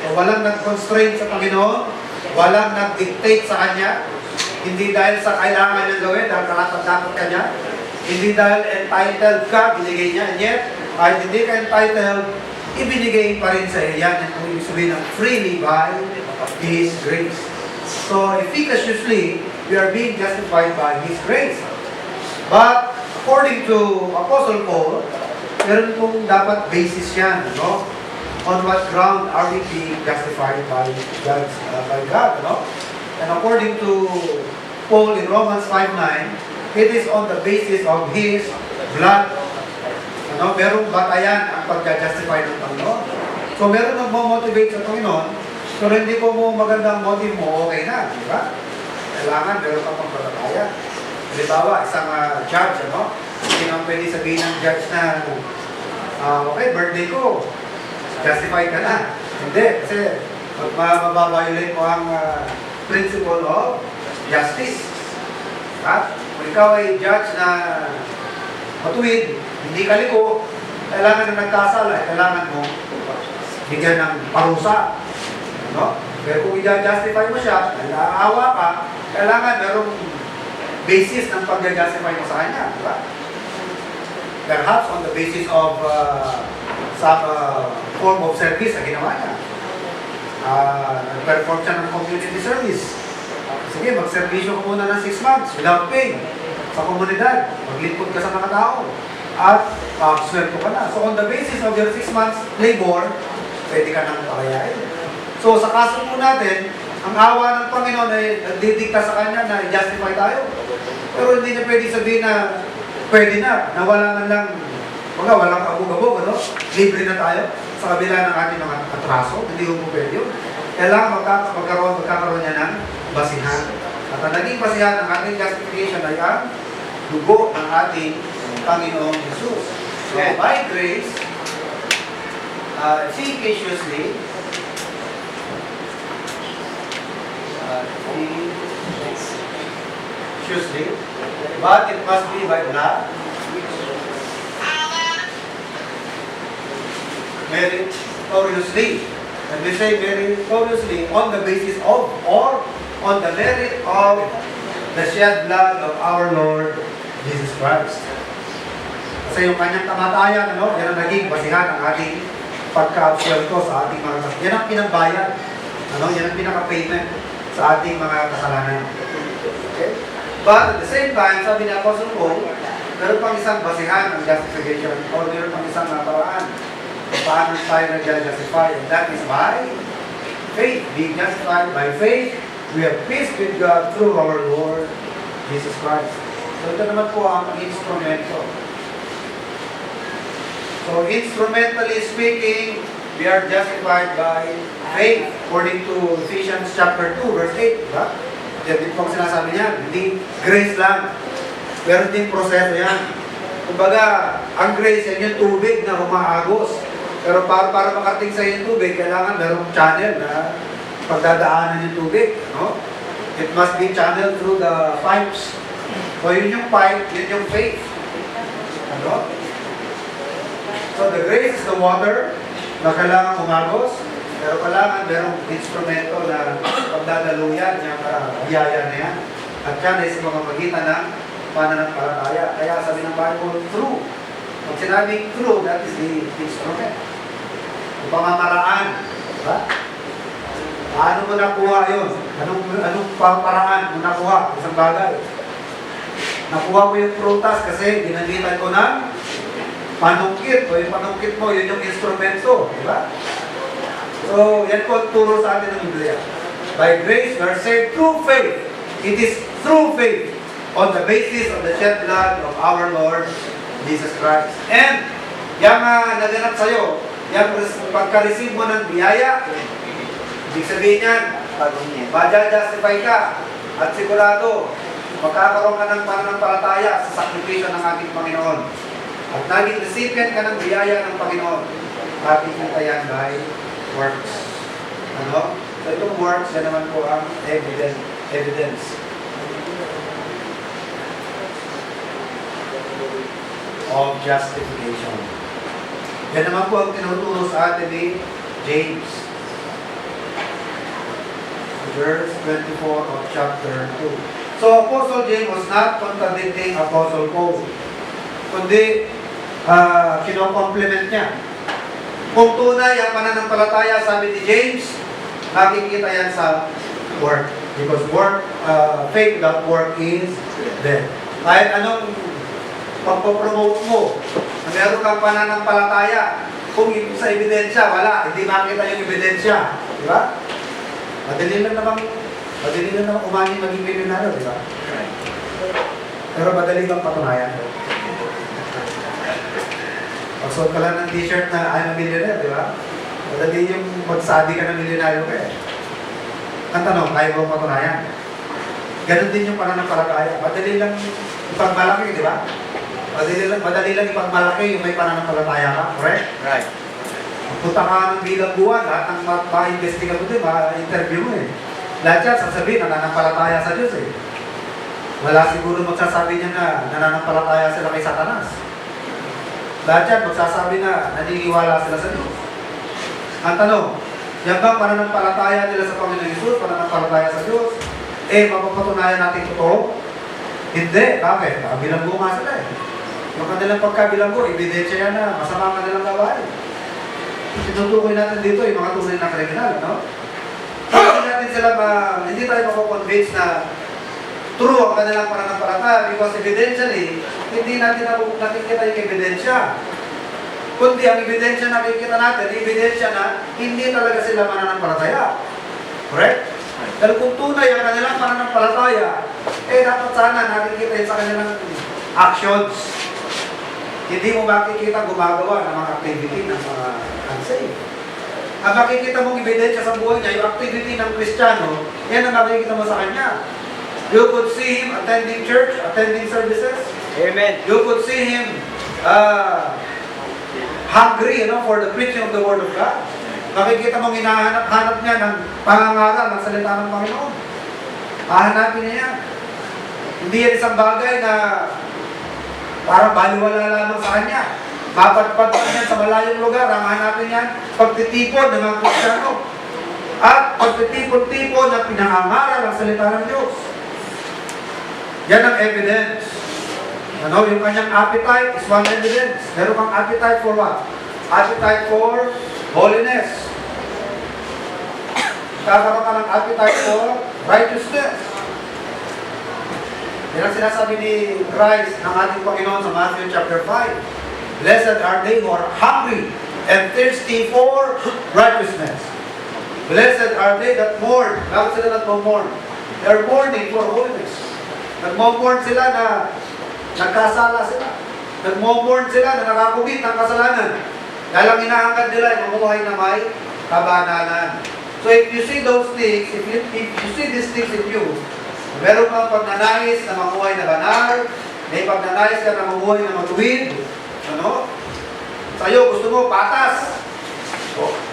So, walang nag-constraint sa Panginoon, walang nag-dictate sa Kanya, hindi dahil sa kailangan niyang gawin, dahil karapat-dapat ka niya, hindi dahil entitled ka, binigay niya, and yet, kahit hindi ka entitled, ibinigay pa rin sa iyo. Yan ang ibig sabihin ng freely by His grace. So, efficaciously, we are being justified by His grace. But, according to Apostle Paul, meron pong dapat basis yan, no? On what ground are we being justified by God, no? And according to Paul in Romans 5:9, it is on the basis of His blood. Ano? Merong batayan ang pagka-justify ng Panginoon. So, meron nagmo-motivate sa Panginoon, pero hindi po mo magandang motive mo, okay na, di ba? Kailangan meron kang pagpapatayan. Halimbawa, isang judge, hindi naman pwede sabihin ng judge na, okay, birthday ko, justify ka na. Hindi, kasi mababiolate mo ang principle of justice. Kung ikaw ay judge na matuwid, hindi ka liko, kailangan na nagkasala, kailangan mo bigyan ng parusa. No? Pero kung i-justify mo siya, naaawa ka, kailangan merong basis ng pag-justify mo sa kanya. Diba? Perhaps on the basis of some form of service na ginawa niya. Nag-perform siya ng community service. Sige, mag-servisyo ko muna ng 6 months without pay sa komunidad. Maglingkod ka sa mga tao. At sweldo ka na. So on the basis of your 6 months labor, pwede ka nang pakayain. So sa kaso po natin, ang awa ng Panginoon ay nagdidikta sa Kanya na i-justify tayo. Pero hindi na pwede sabihin na pwede na wala man lang, walang kabog-abog, libre na tayo sa kabila ng ating mga atraso. Hindi mo pwede yun. Kailangan magkakaroon niya ng basihan. At ang naging basihan ng ating justification ay ang dugo ng ating Panginoong Jesus. So, by grace, efficaciously, but it must be by blood, meritoriously. And we say meritoriously on the basis of or on the merit of the shed blood of our Lord Jesus Christ. Kasi yung kanyang kamatayan, yan ang naging basihan ng ating pagka-absuelto sa ating mga kasalanan. Yan ang pinambayad. Yan ang pinaka-payment sa ating mga kasalanan. Okay? But at the same time, sabi ni Apostle Paul, meron pang isang basihan ng justification o meron pang isang paraan kung paano tayo nag-justify. And that is by faith. Being justified by faith, we have peace with God through our Lord Jesus Christ. So ito naman po ang instrumento. So instrumentally speaking, we are justified by faith according to Ephesians chapter 2 verse 8, diba? Yan din po ang sinasabi niya, hindi grace lang. Meron din proseso yan. Kumbaga, ang grace yan yung tubig na umaagos Pero para makarating sa yung tubig, kailangan merong channel na pagdadaanan yung tubig. No? It must be channeled through the pipes. So yun yung pipe, yun yung faith. Ano? So the grace is the water na kailangan umagos, pero kailangan merong instrumento na pagdadaluyan yung biyaya na yan. At yan ay sa mga magitan ng pananampalataya. Kaya sabi ng Bible, true. Pag sinabing true, that is the instrument. Yung pamamaraan. Diba? Paano mo nakuha yun? Anong paraan mo nakuha? Isang bagay. Nakuha ko yung prutas kasi ginamitan ko ng panungkit. O yung panungkit mo, yun yung instrumento. Diba? So, yan po turo sa atin ng Biblia. By grace, we are saved through faith. It is through faith on the basis of the shed blood of our Lord Jesus Christ. And, yung naganap sa'yo, yung pagka-receive mo ng biyaya, ibig sabihin yan, maja-justify ka at sigurado, magkakaroon ka ng pananampalataya sa sakripisyo ng ating Panginoon. At naging recipient ka ng biyaya ng Panginoon. Ating kita yan by works. Ano? So itong works, yan naman po ang evidence. Of justification. Yan naman po ang tinuturo sa atin ni James. Verse 24 of chapter 2. So, Apostle James was not contradicting Apostle Paul, kundi kino-complement niya. Kung tunay ang pananampalataya, sabi ni James, nakikita yan sa work. Because work, faith without work is dead. Kahit anong pagpopromote mo, na meron kang pananampalataya, kung sa ebidensya, wala, hindi makita yung ebidensya. Di ba? Madali lang namang umani maging milyonaryo, di ba? Pero madali lang patunayan. Pagsuot ka lang ng t-shirt na I'm a millionaire, di ba? Madali yung magsabi ka ng milyonaryo ka eh. Ang tanong, kaya mo patunayan? Ganon din yung pananampalataya. Madali lang ipagmalaki, di ba? Madali lang ipagmalaki yung may pananampalataya ka, correct? Right. Punta ka ng bilang buwan, lahat ng ma-investiga mo din, ma-interview mo eh. Lahat yan, sasabihin, nananampalataya sa Diyos eh. Wala siguro magsasabi niya na nananampalataya sila kay Satanas. Lahat yan, magsasabi na naniniwala sila sa Diyos. Ang tanong, yan bang pananampalataya nila sa Panginoon Jesus, pananampalataya sa Diyos? Eh, mapapatunayan natin totoo? Hindi. Bakit? Bilanggo nga sila eh. Yung kanilang pagkabilanggo, ebidensya yan na masama ang kanilang gawain. Tinutukoy natin dito yung mga tunay na kriminal, no? Hindi natin sila hindi tayo makukonvince na true ang kanilang pananampalataya because evidentially, hindi natin nakikita yung ebidensya. Kundi ang ebidensya na nakikita natin, ebidensya na hindi talaga sila mananampalataya. Correct? Pero kung tunay ang kanilang pananampalataya, eh dapat sana nakikita yun sa kanilang actions. Hindi mo makikita gumagawa ng mga activity ng mga unsaved. Ang makikita mong ebidensya sa buhay niya, yung activity ng Kristiyano, yan ang makikita mo sa kanya. You could see him attending church, attending services. Amen. You could see him hungry, for the preaching of the Word of God. Makikita mong hinahanap-hanap niya ng pangangaral ng salita ng Panginoon. Hahanapin niya yan. Hindi yan isang bagay na parang baliwala lamang sa kanya. Mapatpad niyan sa malayong lugar, ang hanapin niyan, pagtitipon ng mga Kristiyano. At pagtitipon-tipon na pinangangaral ang salita ng Diyos. Yan ang evidence. Yung kanyang appetite is one evidence. Meron kang appetite for what? Appetite for holiness. Kakaroon ka ng appetite for righteousness. Yan ang sinasabi ni Christ ng ating Panginoon sa Matthew chapter 5. Blessed are they who are hungry and thirsty for righteousness. Blessed are they that mourn. Bakit sila nagmo-mourn? They are mourning for holiness. Nagmo-mourn sila na nagkasala sila. Nagmo-mourn sila na nakakumit ng kasalanan. Dahil ang hinahangad nila ay mamuhay na may kabanalan. So if you see those things, if you see these things in you, meron kang pagnanais na mamuhay na banal, may pagnanais ka na mamuhay na matuwid, sa'yo gusto mo patas,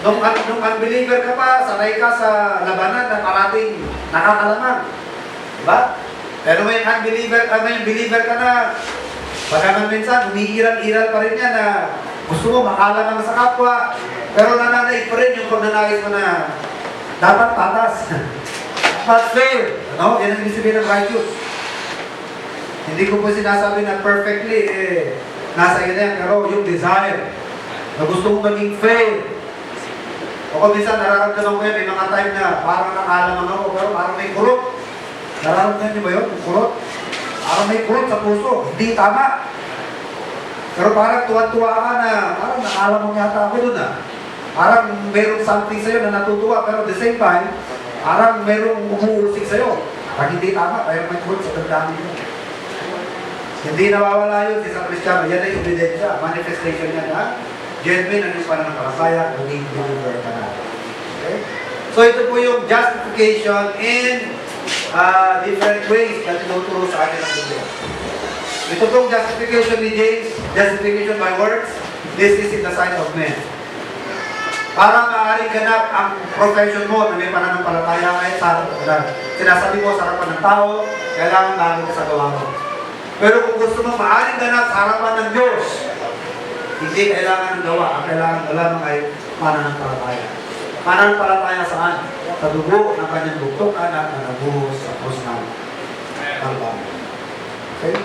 Nung unbeliever ka pa, sanay ka sa labanan na parating nakakalamang. Diba? Pero may believer ka na, baka minsan, umiiral-iral pa rin yan na gusto mo makalamang sa kapwa, pero nananaig pa rin yung pagnanais mo na dapat patas. Dapat fair. Ano? Yan ang ibig sabihin ng righteous. Hindi ko po sinasabi na perfectly, nasa iyo na yan, pero yung desire, na gusto mong maging fair. O kung minsan nararamdaman ko yan, may mga time na parang nakalamang ako, pero parang may kurot. Nararamdaman niyo ba yun? Yung kurot? Parang may kurot sa puso. Hindi tama. Pero parang tuwa-tuwa ka na, parang nakalamang yata ako dun ah. Parang mayroong something sa'yo na natutuwa, pero at the same time, parang mayroong umuusik sa'yo. Pag hindi tama, kaya may kurot sa damdamin mo. Hindi nawawala yun sa isang Kristiyano. Yan ay ebidensya, manifestation niya na genuine ang isang pananampalataya, naging believer ka na. Okay? So ito po yung justification in different ways na tinuturo sa akin ang Biblia. Ito pong justification ni James, justification by works, this is in the sight of men. Para maaaring ganap ang profession mo na may pananampalataya ay sinasabi mo sa harapan ng tao, kailangan lagi ka sa gawa mo. Pero kung gusto mo maaaring ganap sa harapan ng Diyos, hindi kailangan ng gawa. Ang kailangan ng lamang ay pananampalataya. Pananampalataya saan? Sa dugo ng kanyang buktukan at nanabuhos sa krus ng Kalbaryo. Okay?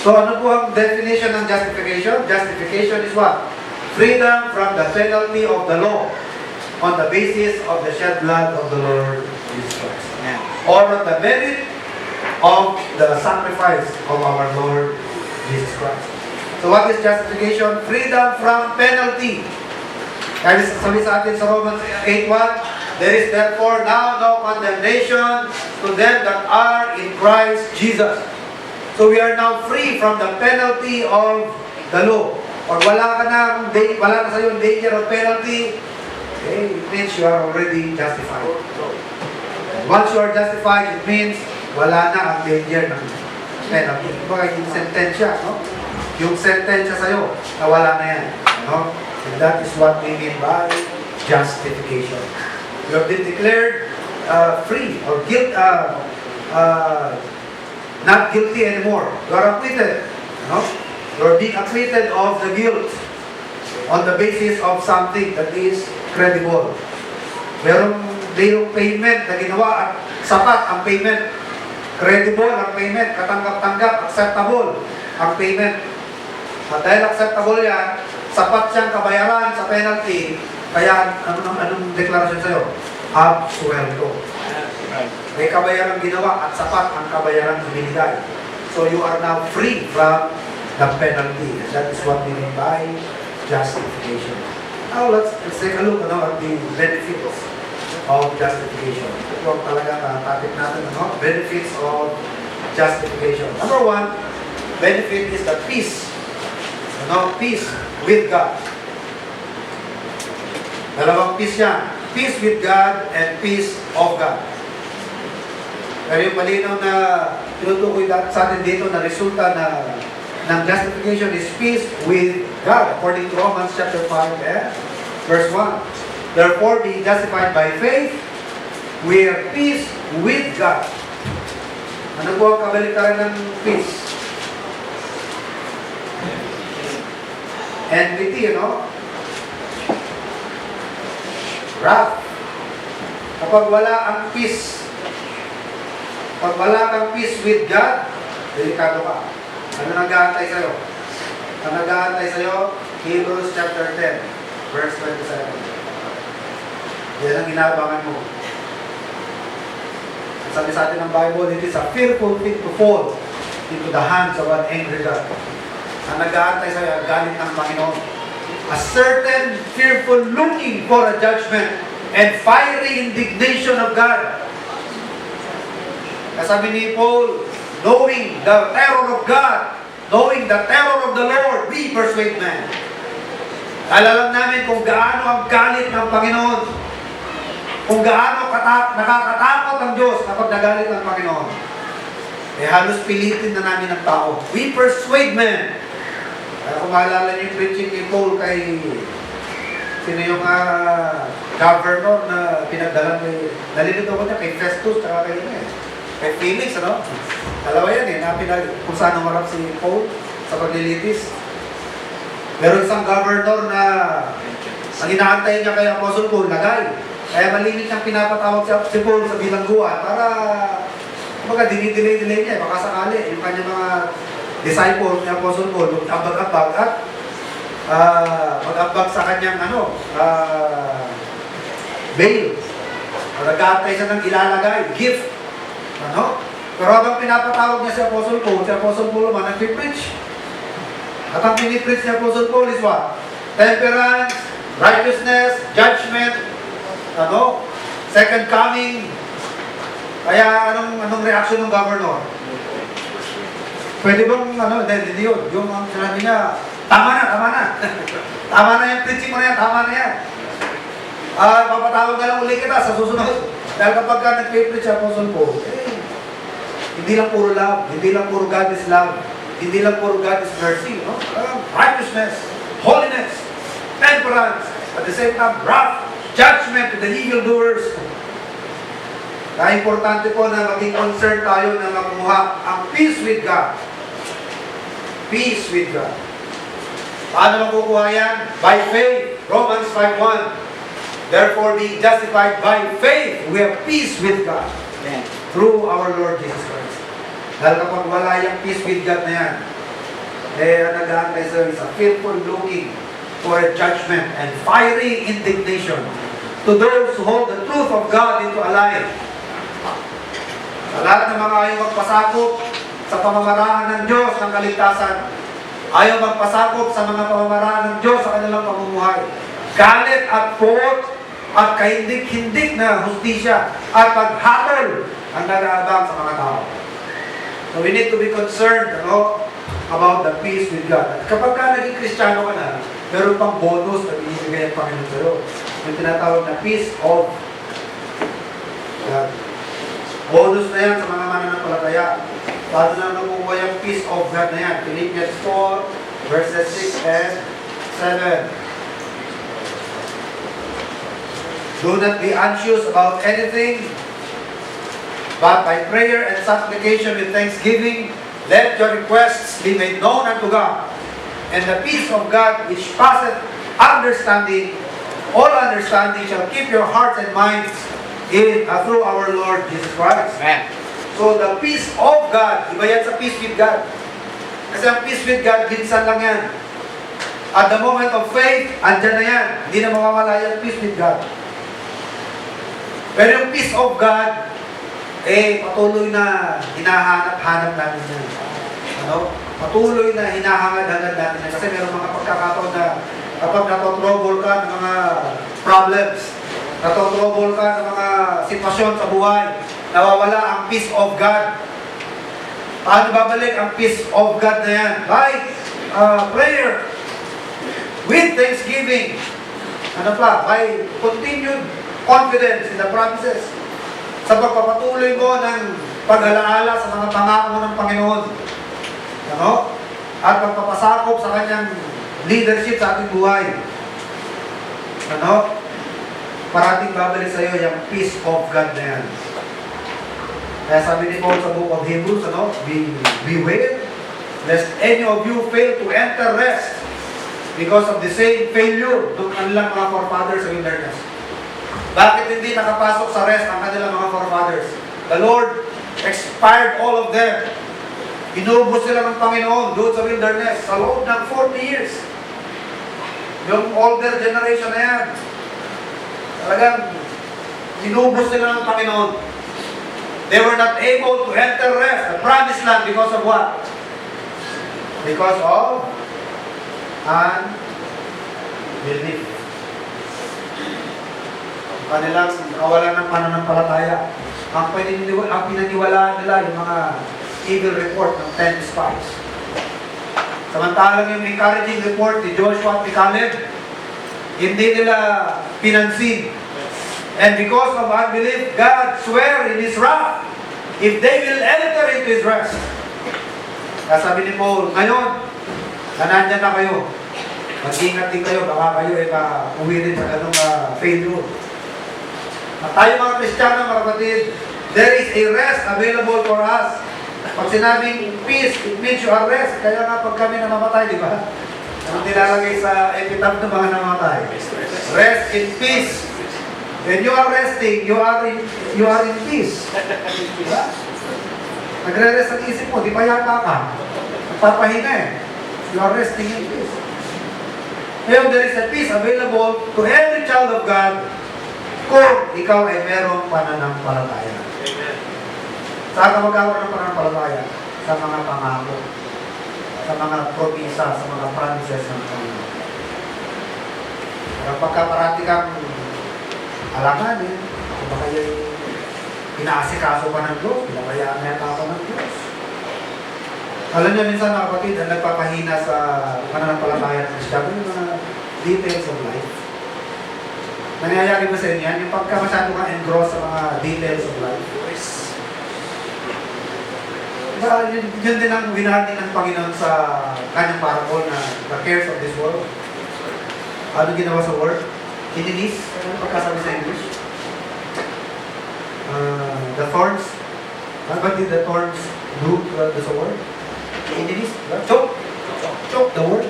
So ano po ang definition ng justification? Justification is what? Freedom from the penalty of the law on the basis of the shed blood of the Lord Jesus Christ. Or on the merit of the sacrifice of our Lord Jesus Christ. So what is justification? Freedom from penalty. Kaya sabi sa atin sa Romans 8:1, there is therefore now no condemnation to them that are in Christ Jesus. So we are now free from the penalty of the law. Pag wala na sa iyo danger of penalty, okay, it means you are already justified. Once you are justified, it means wala na ang danger ng penalty. Kumbaga yung sentensya, no? Yung sentensya sa'yo, nawala na yan. No? And that is what we mean by justification. You have been declared free or not guilty anymore. You are acquitted. No? You are being acquitted of the guilt on the basis of something that is credible. Merong payment na ginawa at sapat ang payment. Credible ang payment, katanggap-tanggap, acceptable ang payment. At dahil acceptable yan, sapat siyang kabayaran sa penalty, kaya anong deklarasyon sa'yo? Absuelto. May kabayaran ginawa at sapat ang kabayaran binigay. So you are now free from the penalty. And that is what we mean by justification. Now let's take a look at the benefits of justification. Ito ang talaga topic natin, benefits of justification. Number one, benefit is the peace. Peace with God. Dalawang peace yan. Peace with God and peace of God. Pero yung malinaw na tinutukoy sa atin dito na resulta ng justification is peace with God. According to Romans chapter 5, verse 1. Therefore, being justified by faith, we have peace with God. Ano po ang kabaliktaran ng peace? Enmity, Wrath. Kapag wala ang peace, pag wala kang peace with God, delikado ka. Ano nag-aantay sa'yo? Ang nag-aantay sa'yo, Hebrews chapter 10, verse 27. Yan ang inaabangan mo. Sabi sa atin ng Bible, it is a fearful thing to fall into the hands of an angry God. Ang nag-aantay sa'yo, ang galit ng Panginoon. A certain fearful looking for a judgment and fiery indignation of God. Kasabi ni Paul, knowing the terror of God, knowing the terror of the Lord, we persuade men. Alam namin kung gaano ang galit ng Panginoon, kung gaano nakakatakot ang Diyos kapag nagalit ng Panginoon. Halos pilitin na namin ang tao. We persuade men. Kaya kung maalala niyo yung preaching ni Paul kay Sino yung governor na pinagdala nalilito ko niya kay Festus at kay Felix, ano? Dalawa yan na kung saan umarap si Paul sa paglilitis. Meron isang governor na ang inaantay niya kay Apostle Paul, nagay. Kaya malimit niyang pinapatawag si Paul sa bilangguan para dinidelay niya, baka sakali yung kanyang mga disciples ni Apostle Paul, mag-ambag-ambag at mag-ambag sa kanyang bail. Nag-aantay siya ng ilalagay, gift. Pero habang pinapatawag niya si Apostle Paul naman nag-preach. At ang pinipreach ni Apostle Paul is what? Temperance, righteousness, judgment, second coming. Kaya anong reaction ng governor? Pwede bang hindi yun. Yung sinabi niya, tama na. Tama na yung preaching mo na yan, tama na yan. Papatawag na lang uli kita sa susunod. Dahil kapag ka nag-preach Apostle Paul, hindi lang puro love, hindi lang puro God is love, hindi lang puro God is mercy, righteousness, holiness, temperance, at the same time, wrath, judgment to the evildoers. Kaya importante po na maging concerned tayo na makuha ang peace with God. Peace with God. Paano makukuha yan? By faith. Romans 5:1. Therefore, being justified by faith, we have peace with God. Amen. Through our Lord Jesus Christ. Dahil kapag wala yung peace with God na yan, nag-aantay sa is a fearful looking for a judgment and fiery indignation to those who hold the truth of God into a lie. Sa lahat ng mga ayaw magpasakop sa pamamaraan ng Diyos ng kaligtasan, ayaw magpasakop sa mga pamamaraan ng Diyos sa kanilang pamumuhay. Galit at puot at kahindik-hindik na hustisya at paghatol ang nag-aabang sa mga tao. So we need to be concerned about the peace with God. At kapag ka naging Kristiyano ka na, meron pang bonus na binibigay ang Panginoon sa'yo. Yung tinatawag na peace of God. Bonus na yan sa mga mananampalataya. Paano na nakukuha yung peace of God na yan? Philippians 4, verses 6 and 7. Do not be anxious about anything, but by prayer and supplication with thanksgiving, let your requests be made known unto God. And the peace of God, which passeth understanding, all understanding, shall keep your hearts and minds through our Lord Jesus Christ. Amen. So the peace of God, iba yan sa peace with God. Kasi ang peace with God, minsan lang yan. At the moment of faith, andyan na yan. Hindi na mawawala yung peace with God. Pero yung peace of God, patuloy na hinahanap-hanap natin yan. Patuloy na hinahangad-hangad natin yan. Kasi meron mga pagkakataon na kapag natotrouble ka ng mga problems, natotrouble ka ng mga sitwasyon sa buhay, nawawala ang peace of God. Paano babalik ang peace of God na yan? By prayer, with thanksgiving, by continued confidence in the promises, sa pagpapatuloy mo ng pag-alaala sa mga pangako ng Panginoon, at pagpapasakop sa kanyang leadership sa ating buhay, parating babalik sa iyo yung peace of God na yan. Kaya sabi ni Paul sa book of Hebrews, beware lest any of you fail to enter rest because of the same failure ng kanilang mga forefathers sa wilderness. Bakit hindi nakapasok sa rest ang kanilang mga forefathers? The Lord expired all of them. Inubos sila ng Panginoon doon sa wilderness sa loob ng 40 years. Yung older generation na yan, talagang inubos sila ng Panginoon. They were not able to enter rest, the promised land, because of what? Because of unbelief. Kanilang kawalan ng pananampalataya. Ang pinaniwalaan nila yung mga evil report ng 10 spies. Samantalang yung encouraging report ni Joshua at ni Caleb, hindi nila pinansin. And because of unbelief, God swear in His wrath if they will enter into His rest. Kaya sabi ni Paul, ngayon, na nandyan na kayo. Mag-ingat din kayo, baka kayo ay uwi din sa ganong failure. At tayo mga Kristiyano, mga kapatid, there is a rest available for us. Pag sinabing peace, it means you are rest. Kaya nga pag kami namamatay, di ba? Ang nilalagay sa epitaph ng mga namatay. Rest in peace. When you are resting, you are in peace. Diba? Nagre-rest ang isip mo, di pa yata ka. Nagpapahinga eh. You are resting in peace. Ngayon, there is a peace available to every child of God kung ikaw ay merong pananampalataya. Amen. Saan ka magkakaroon ng pananampalataya? Sa mga pangako, sa mga promisa, sa mga promises ng Panginoon. Pero pagka parati kang alanganin, kung baka yung inaasikaso pa ng Diyos, pinabayaan na yata ako ng Diyos. Alam niyo minsan mga kapatid, ang nagpapahina sa pananampalataya ng Kristiyano, yung mga details of life. Nangyayari ba sa inyo yan? Yung pagka masyado kang engross sa mga details of life. Yun din ang winarning ng Panginoon sa kanyang parable na the cares of this world. Ano ginawa sa word? Ininis? Ano pagkasabi sa English? The thorns. What did the thorns do to the sword? Ininis? Choke. Choke the word.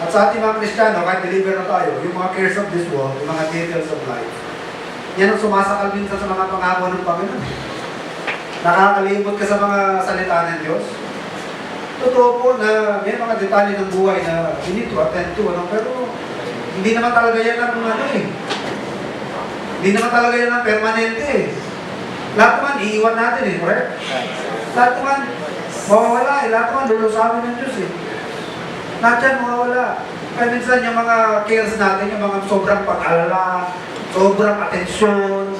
At sa ating mga Kristiyano, kahit believer na tayo, yung mga cares of this world, yung mga details of life, yan ang sumasakal minsan sa mga pangako ng Panginoon. Nakakalimot ka sa mga salita ng Diyos. Totoo po na may mga detalye ng buhay na you need to attend to, pero hindi naman talaga yan ang hindi naman talaga yan ang permanente eh. Lahat naman, iiwan natin eh, correct? Lahat naman, mawawala eh. Lahat naman, lulusamin ng Diyos eh. Lahat yan, mawawala. Kaya minsan yung mga cares natin, yung mga sobrang pag-alala, sobrang atensyon,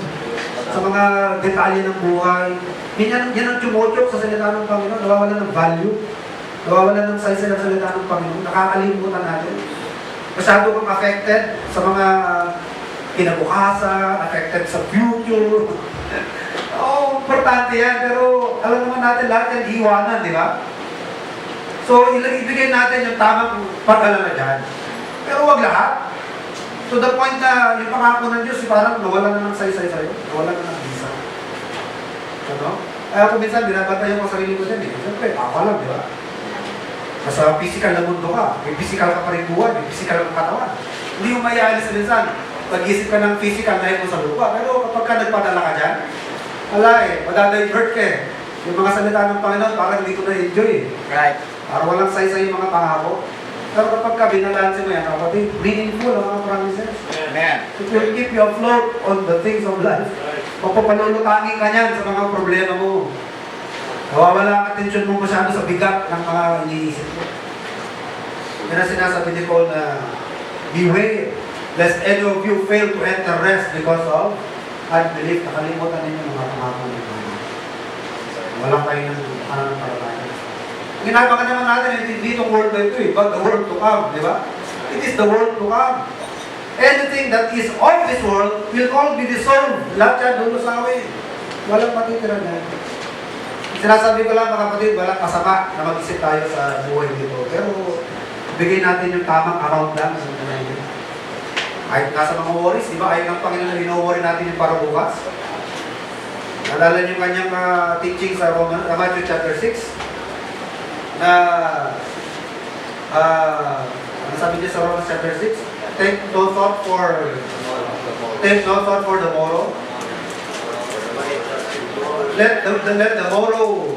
sa mga detalye ng buhay, yan ang tumutok sa salita ng Panginoon, nawawala ng value, nawawala ng size ng salita ng Panginoon, nakakalimutan natin. Masyado kang affected sa mga kinabukasan, affected sa future. Importante yan, pero alam naman natin lahat yan iiwanan, di ba? So, ibigay natin yung tamang pag-alala dyan. Pero wag lahat. To the point na yung pangako ng Diyos, parang nawala na ng saysay sa'yo, nawala na ng visa. Ano? Kaya kung minsan, binabantayan ko sarili ko dyan eh. Siyempre, ako lang, di ba? Nasa physical na mundo ka, may physical ka pa rin buhay, may physical ka katawan. Hindi mo maialis sa minsan, pag-isip ka ng physical na ito sa lupa. Pero kapag ka nagpadala ka dyan, wala eh, madadivert ka eh. Yung mga salita ng Panginoon, parang hindi ko na-enjoy eh. Right. Parang walang saysay yung mga pangako. Pero kapag ka binalansin mo yan, kapatid, meaningful ang mga promises. Amen. It will keep you afloat on the things of life. Papapalulutangin ka niyan sa mga problema mo. Nawawala ang atensyon mo masyado sa bigat ng mga iniisip mo. Yan ang sinasabi ni Paul na, beware, lest any of you fail to enter rest because of unbelief. Nakalimutan ninyo mga pangako ng Panginoon. Walang kayo ng pananampalataya. Ginagawa naman natin, hindi itong world na ito eh, but the world to come, di ba? It is the world to come. Anything that is of this world will all be dissolved. Lahat yan, lulusawi. Walang matitira na. Sinasabi ko lang mga kapatid, walang masama na mag-isip tayo sa buhay dito. Pero, bigay natin yung tamang amount lang sa mga kahit nasa mga worries, di ba? Ayaw ng Panginoon na ino-worry natin yung para bukas. Nalala niyo yung kanyang teaching sa Matthew chapter 6 na ano sabi niya sa Romans chapter 6? Take no thought for the morrow. Let the morrow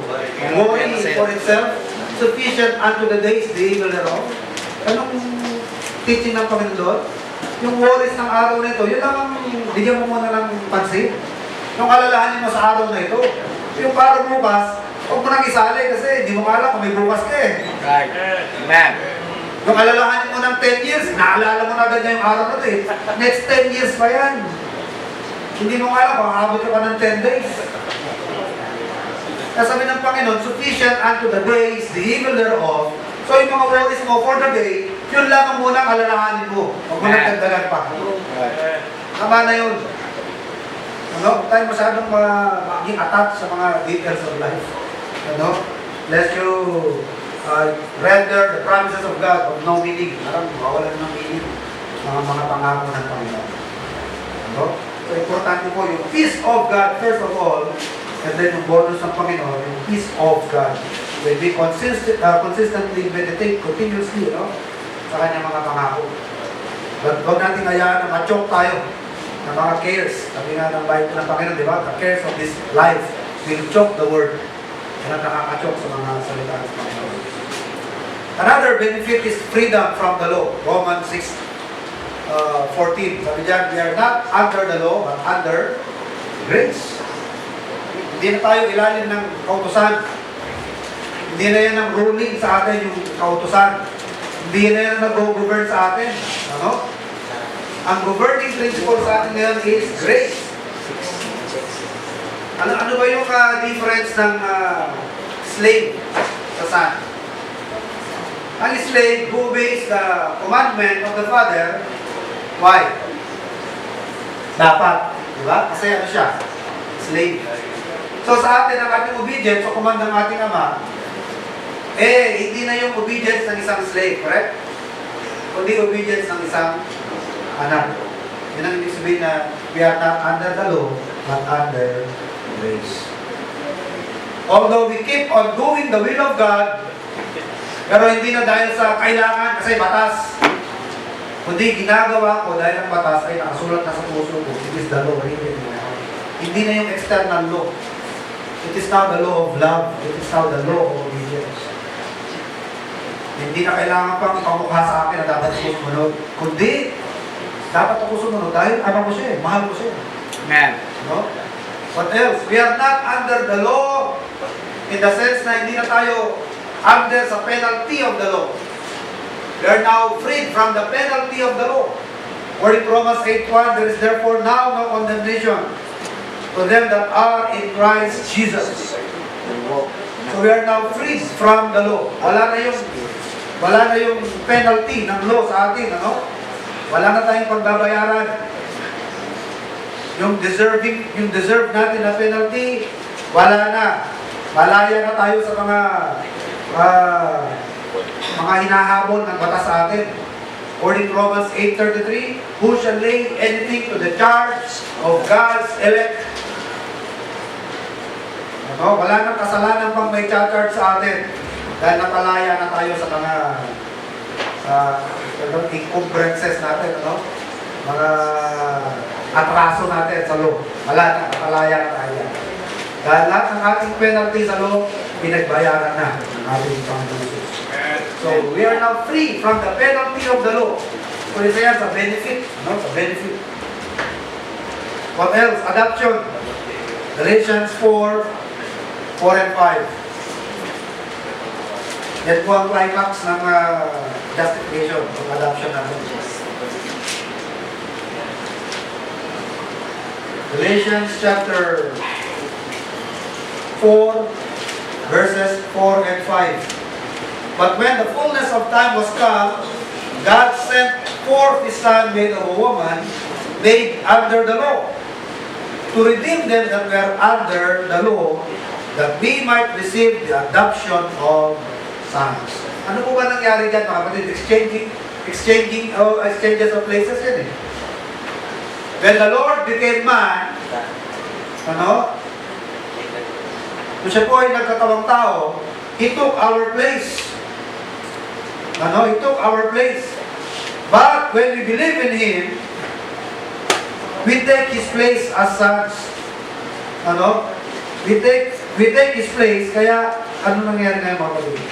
worry for itself. Sufficient unto the days the evil thereof. Anong teaching ng Panginoon doon? Yung worries ng araw na ito, yun lang ang bigyan mo muna ng pansin. Yung alalahanin mo sa araw na ito. Yung para bukas, huwag mo nang isali kasi hindi mo alam kung may bukas ka eh. Right. Amen. Yung alalahanin mo ng 10 years, naalala mo na agad yung araw na ito eh. Next 10 years pa yan. Hindi mo alam kung aabot ka pa ng 10 days. Kaya sabi ng Panginoon, sufficient unto the days, the evil thereof. So yung mga worries mo for the day, yun lang ang munang alalahanin mo. Huwag mo nang dagdagan pa. Tama na yun. Ano? Tayo masyadong maging attached sa mga details of life. Ano? Lest you render the promises of God of no meaning. Parang mawawalan ng meaning mga pangako ng Panginoon. No? So, importante po yung peace of God, first of all, and then yung bonus ng Panginoon, yung peace of God. When we consistently meditate continuously, no? Sa kanyang mga pangako. Huwag natin hayaan na ma-choke tayo ng mga cares. Sabi nga ng Bible ng Panginoon, di ba? The cares of this life will choke the word. Yan ang nakaka-choke sa mga salita ng Panginoon. Another benefit is freedom from the law. Romans 6:14. Sabi diyan, we are not under the law, but under grace. Hindi na tayo ilalim ng kautusan. Hindi na yan ang ruling sa atin yung kautusan. Hindi na yan nag-govern sa atin. Ano? Ang governing principle sa atin ngayon is grace. Ano ba yung difference ng slave sa son? Ang slave who obeys the commandment of the father, why? Dapat. Diba? Kasi ano siya? Slave. So sa atin, ang ating obedience sa command ng ating ama, hindi na yung obedience ng isang slave, correct? Kundi obedience ng isang anak. Yun ang ibig sabihin na we are not under the law, but under grace. Although we keep on doing the will of God, pero hindi na dahil sa kailangan, kasi batas. Kundi ginagawa ko dahil ang batas ay nakasulat na sa puso ko. It is the law, written in my heart. Hindi na yung external law. It is now the law of love. It is now the law of obedience. Hindi na kailangan pang pamukha sa akin na dapat ako sumunod. Kundi, dapat ako sumunod dahil ano ko siya, mahal ko siya. Amen. No? What else? We are not under the law in the sense na hindi na tayo under sa penalty of the law. We are now freed from the penalty of the law. For in Romans 8:1, there is therefore now no condemnation to them that are in Christ Jesus. So we are now freed from the law. Wala na yung penalty ng law sa atin, ano? Wala na tayong pagbabayaran. Yung deserve natin na penalty, wala na. Malaya na tayo sa mga hinahabol ng batas sa atin. According to Romans 8:33, who shall lay anything to the charge of God's elect? Ano? Wala nang kasalanan pang may charge sa atin. Dahil napalaya na tayo sa mga encumbrances natin, ano? Mga atraso natin sa law. Wala na, napalaya na tayo. Dahil lahat ng ating penalty sa law, pinagbayaran na ng ating Panginoon. So, we are now free from the penalty of the law. So, isa yan sa benefit, no? Sa benefit. What else? Adoption. Galatians 4 and 5. Yan po ang climax ng justification, ng adoption natin. Galatians chapter 4, verses 4 and 5. But when the fullness of time was come, God sent forth His Son, made of a woman, made under the law, to redeem them that were under the law, that we might receive the adoption of sons. Ano po ba nangyari dyan, mga kapatid? Exchanges of places yan eh. When the Lord became man, kung siya po ay nagkatawang tao, He took our place. He took our place. But when we believe in Him, we take His place as sons. We take His place, kaya ano nangyari ngayon mga kapatid?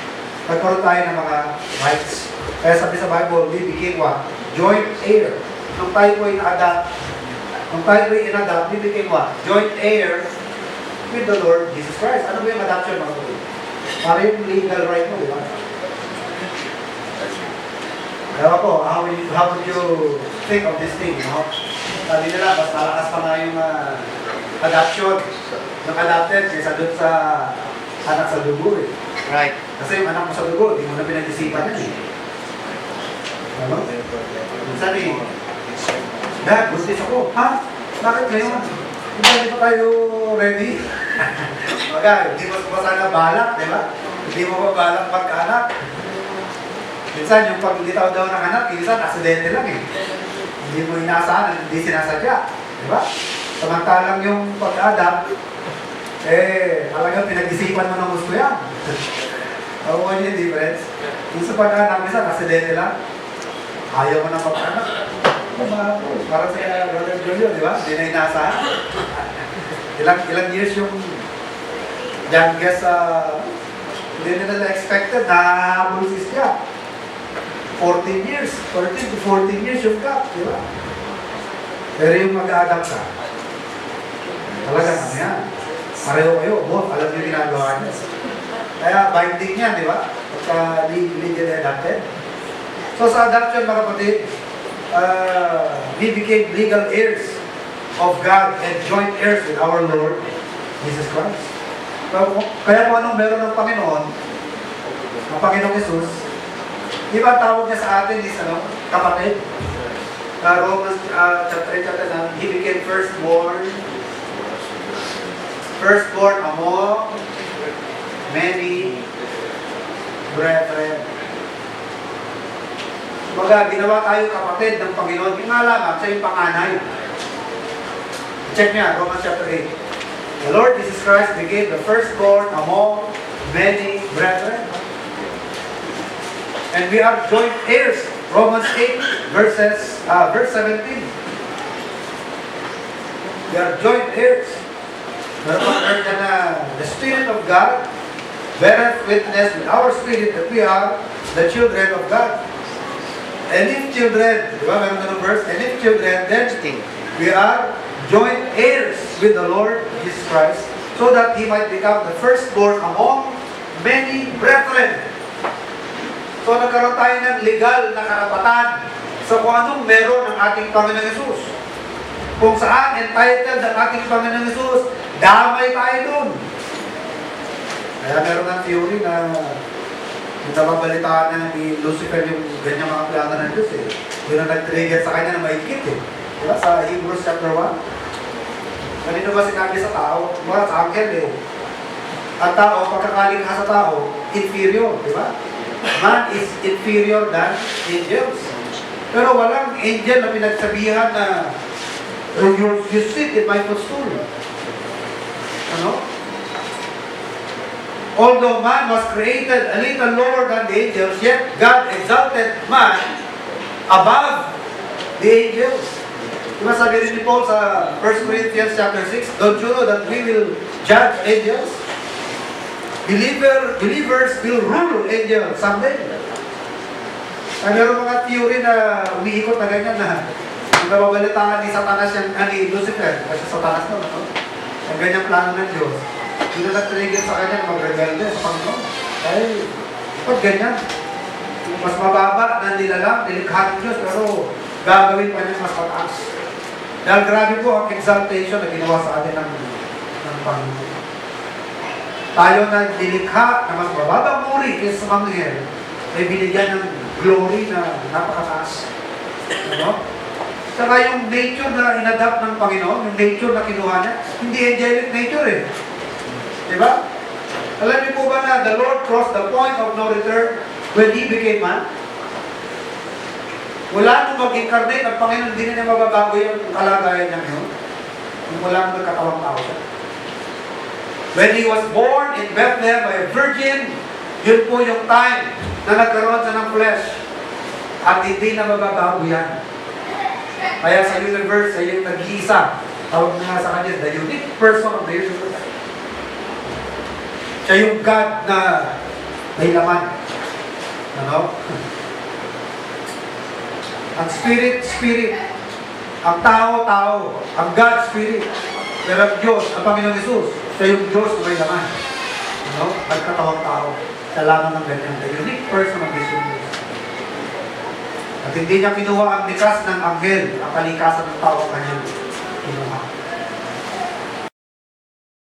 Nagkaroon tayo ng mga rights. Kaya sabi sa Bible, we became what? Joint heir. Nung tayo po in-adapt, we became what? Joint heir with the Lord Jesus Christ. Ano ba yung adoption mga kapatid? Para yung legal right mo, di ba? Kaya po, how would you think of this thing, no? Sabi nila, mas malakas pa nga yung adoption. Yung adopted, kaysa dun sa anak sa dugo eh. Right. Kasi yung anak mo sa dugo, di mo na pinag-isipan yan eh. Ano? Minsan eh, Dad, buntis ako. Ha? Bakit ngayon? Hindi pa tayo ready? Baga, hindi mo sana balak, di ba? Hindi mo ba balak magkaanak? Minsan, yung pag litaw daw ng anak, minsan, aksidente lang eh. Hindi mo inaasahan, hindi sinasadya. Di ba? Samantalang yung pag-adapt, talagang pinag-isipan mo ng gusto yan. Ako mo yung difference. Yung sa pag-anak, minsan, aksidente lang. Ayaw mo na pag-anak. Parang sa Brother Julio, di ba? Hindi na inaasahan. Ilang years yung youngest, hindi nila expected na bulsis siya. 14 years, 13 to 14 years yung gap, di ba? Pero yung mag-adapt ka, talagang ano yan. Pareho kayo, both, alam niyo ginagawa niya. Kaya binding yan, di ba? Pagka legally adopted. So sa adoption, mga kapatid, we became legal heirs of God and joint heirs with our Lord Jesus Christ. So, kaya kung anong meron ng Panginoon, ang Panginoong Jesus, di ba tawag niya sa atin is kapatid? Romans chapter 8, he became firstborn among many brethren. Baga, ginawa tayo kapatid ng Panginoon. Yung nga lamang, siya yung panganay. Check niya, Romans chapter 8. The Lord Jesus Christ became the firstborn among many brethren. And we are joint heirs. Romans 8, verse 17. We are joint heirs. The Spirit of God beareth witness with our spirit that we are the children of God. And if children, di ba, meron ganun verse? And if children, then we are joint heirs with the Lord Jesus Christ, so that He might become the firstborn among many brethren. So nagkaroon tayo ng legal na karapatan sa kung anong meron ng ating Panginoon Yesus. Kung saan entitled ang ating Panginoon Yesus, damay tayo dun. Kaya meron ng theory na yung nababalitaan na ni Lucifer yung ganyang mga plano ng Diyos eh. Yun ang nag-trigger sa kanya na maikit eh. Diba? Sa Hebrews chapter 1. Kanino ba sinabi sa tao? Wala sa angel eh. Ang tao, pagkakalikha sa tao, inferior. Diba? Man is inferior than angels. Pero walang angel na pinagsabihan na you sit in my footstool. Ano? Although man was created a little lower than the angels, yet God exalted man above the angels. Diba sabi rin ni Paul sa 1 Corinthians chapter 6, don't you know that we will judge angels? Believers will rule angels someday. Ay, meron mga theory na umiikot na ganyan na nababalitaan ni Satanas ni Lucifer, kasi Satanas na, no? Ang ganyang plano ng Diyos. Hindi na nag-trigger sa kanya na mag-rebelde sa Panginoon. Ay, ba't ganyan? Mas mababa na nilalang, nilikha ng Diyos, pero gagawin pa niya mas mataas. Dahil grabe po ang exaltation na ginawa sa atin ng Panginoon. Tayo na nilikha na mas mababang muri kaysa sa mga anghel, ay binigyan ng glory na napakataas. Ano? Saka yung nature na inadapt ng Panginoon, yung nature na kinuha niya, hindi angelic nature eh. Diba? Alam niyo po ba na the Lord crossed the point of no return when He became man? Wala nung mag-incarnate ang Panginoon, hindi na niya mababago yung kalagayan niya ngayon. Wala nung nagkatawang tao siya. When He was born in Bethlehem by a virgin, yun po yung time na nagkaroon siya ng flesh. At hindi na mababago yan. Kaya sa universe, ay yung nag-iisa. Tawag na nga sa kanya, the unique person of the universe. Siya yung God na may laman. Ano? Ang Spirit, Spirit. Ang tao, Tao. Ang God, Spirit. Pero ang Diyos, ang Panginoon Jesus, siya yung Diyos na may laman. Ano? Nagkatawang tao. Siya lamang ng ganyan. The unique person of this universe. At hindi niya kinuha ang likas ng anghel, ang kalikasan ng tao kanyang kinuha.